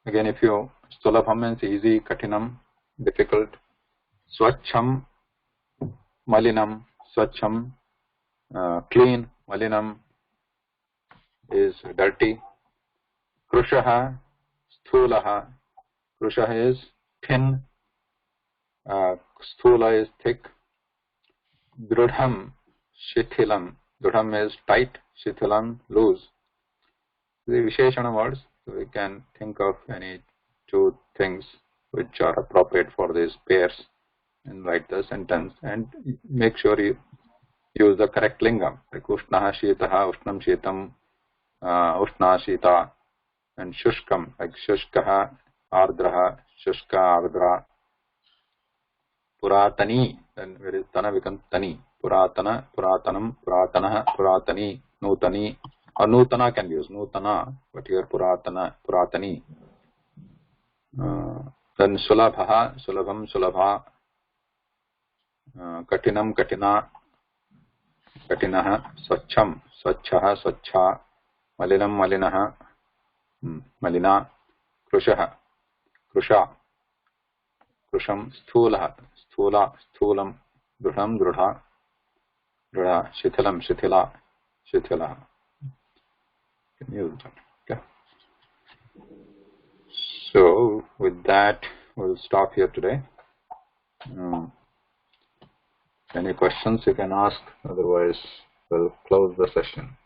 Again, if you Sulabham means easy, Kathinam difficult. Swachham, Malinam. Swachham clean, Malinam is dirty. Krushaha, Sthulaha. Krushaha is thin, Sthula is thick. Drudham, Shithilam. Drudham is tight, Shithilam loose. The Visheshana words, so we can think of any two things which are appropriate for these pairs and write the sentence and make sure you use the correct lingam, like Ushnaha Shitaha, Ushnam Shitam, Ushna Shita, and Shushkam, like Shushkaha, Ardraha, Shushka, Ardra. Puratani, then where is Tana becomes Tani. Puratana, Puratanam, Puratanaha, Puratani, Nutani, or Nutana can be used, Nutana, but here Puratana, Puratani. Then Sulabhaha, Sulabham, Sulabha, Katinam, Katina, Katinaha, Swachham, Swachhaha, Swachha, Malinam, Malinaha, Malina, Krushaha, Krusha, Krusham, Sthulaha, Sthula, Sthulam, Drudham, Drudha, Drudha, Shithilam, Shithila, Shithila. Can use that. Okay. So with that, we'll stop here today. Any questions you can ask, otherwise we'll close the session.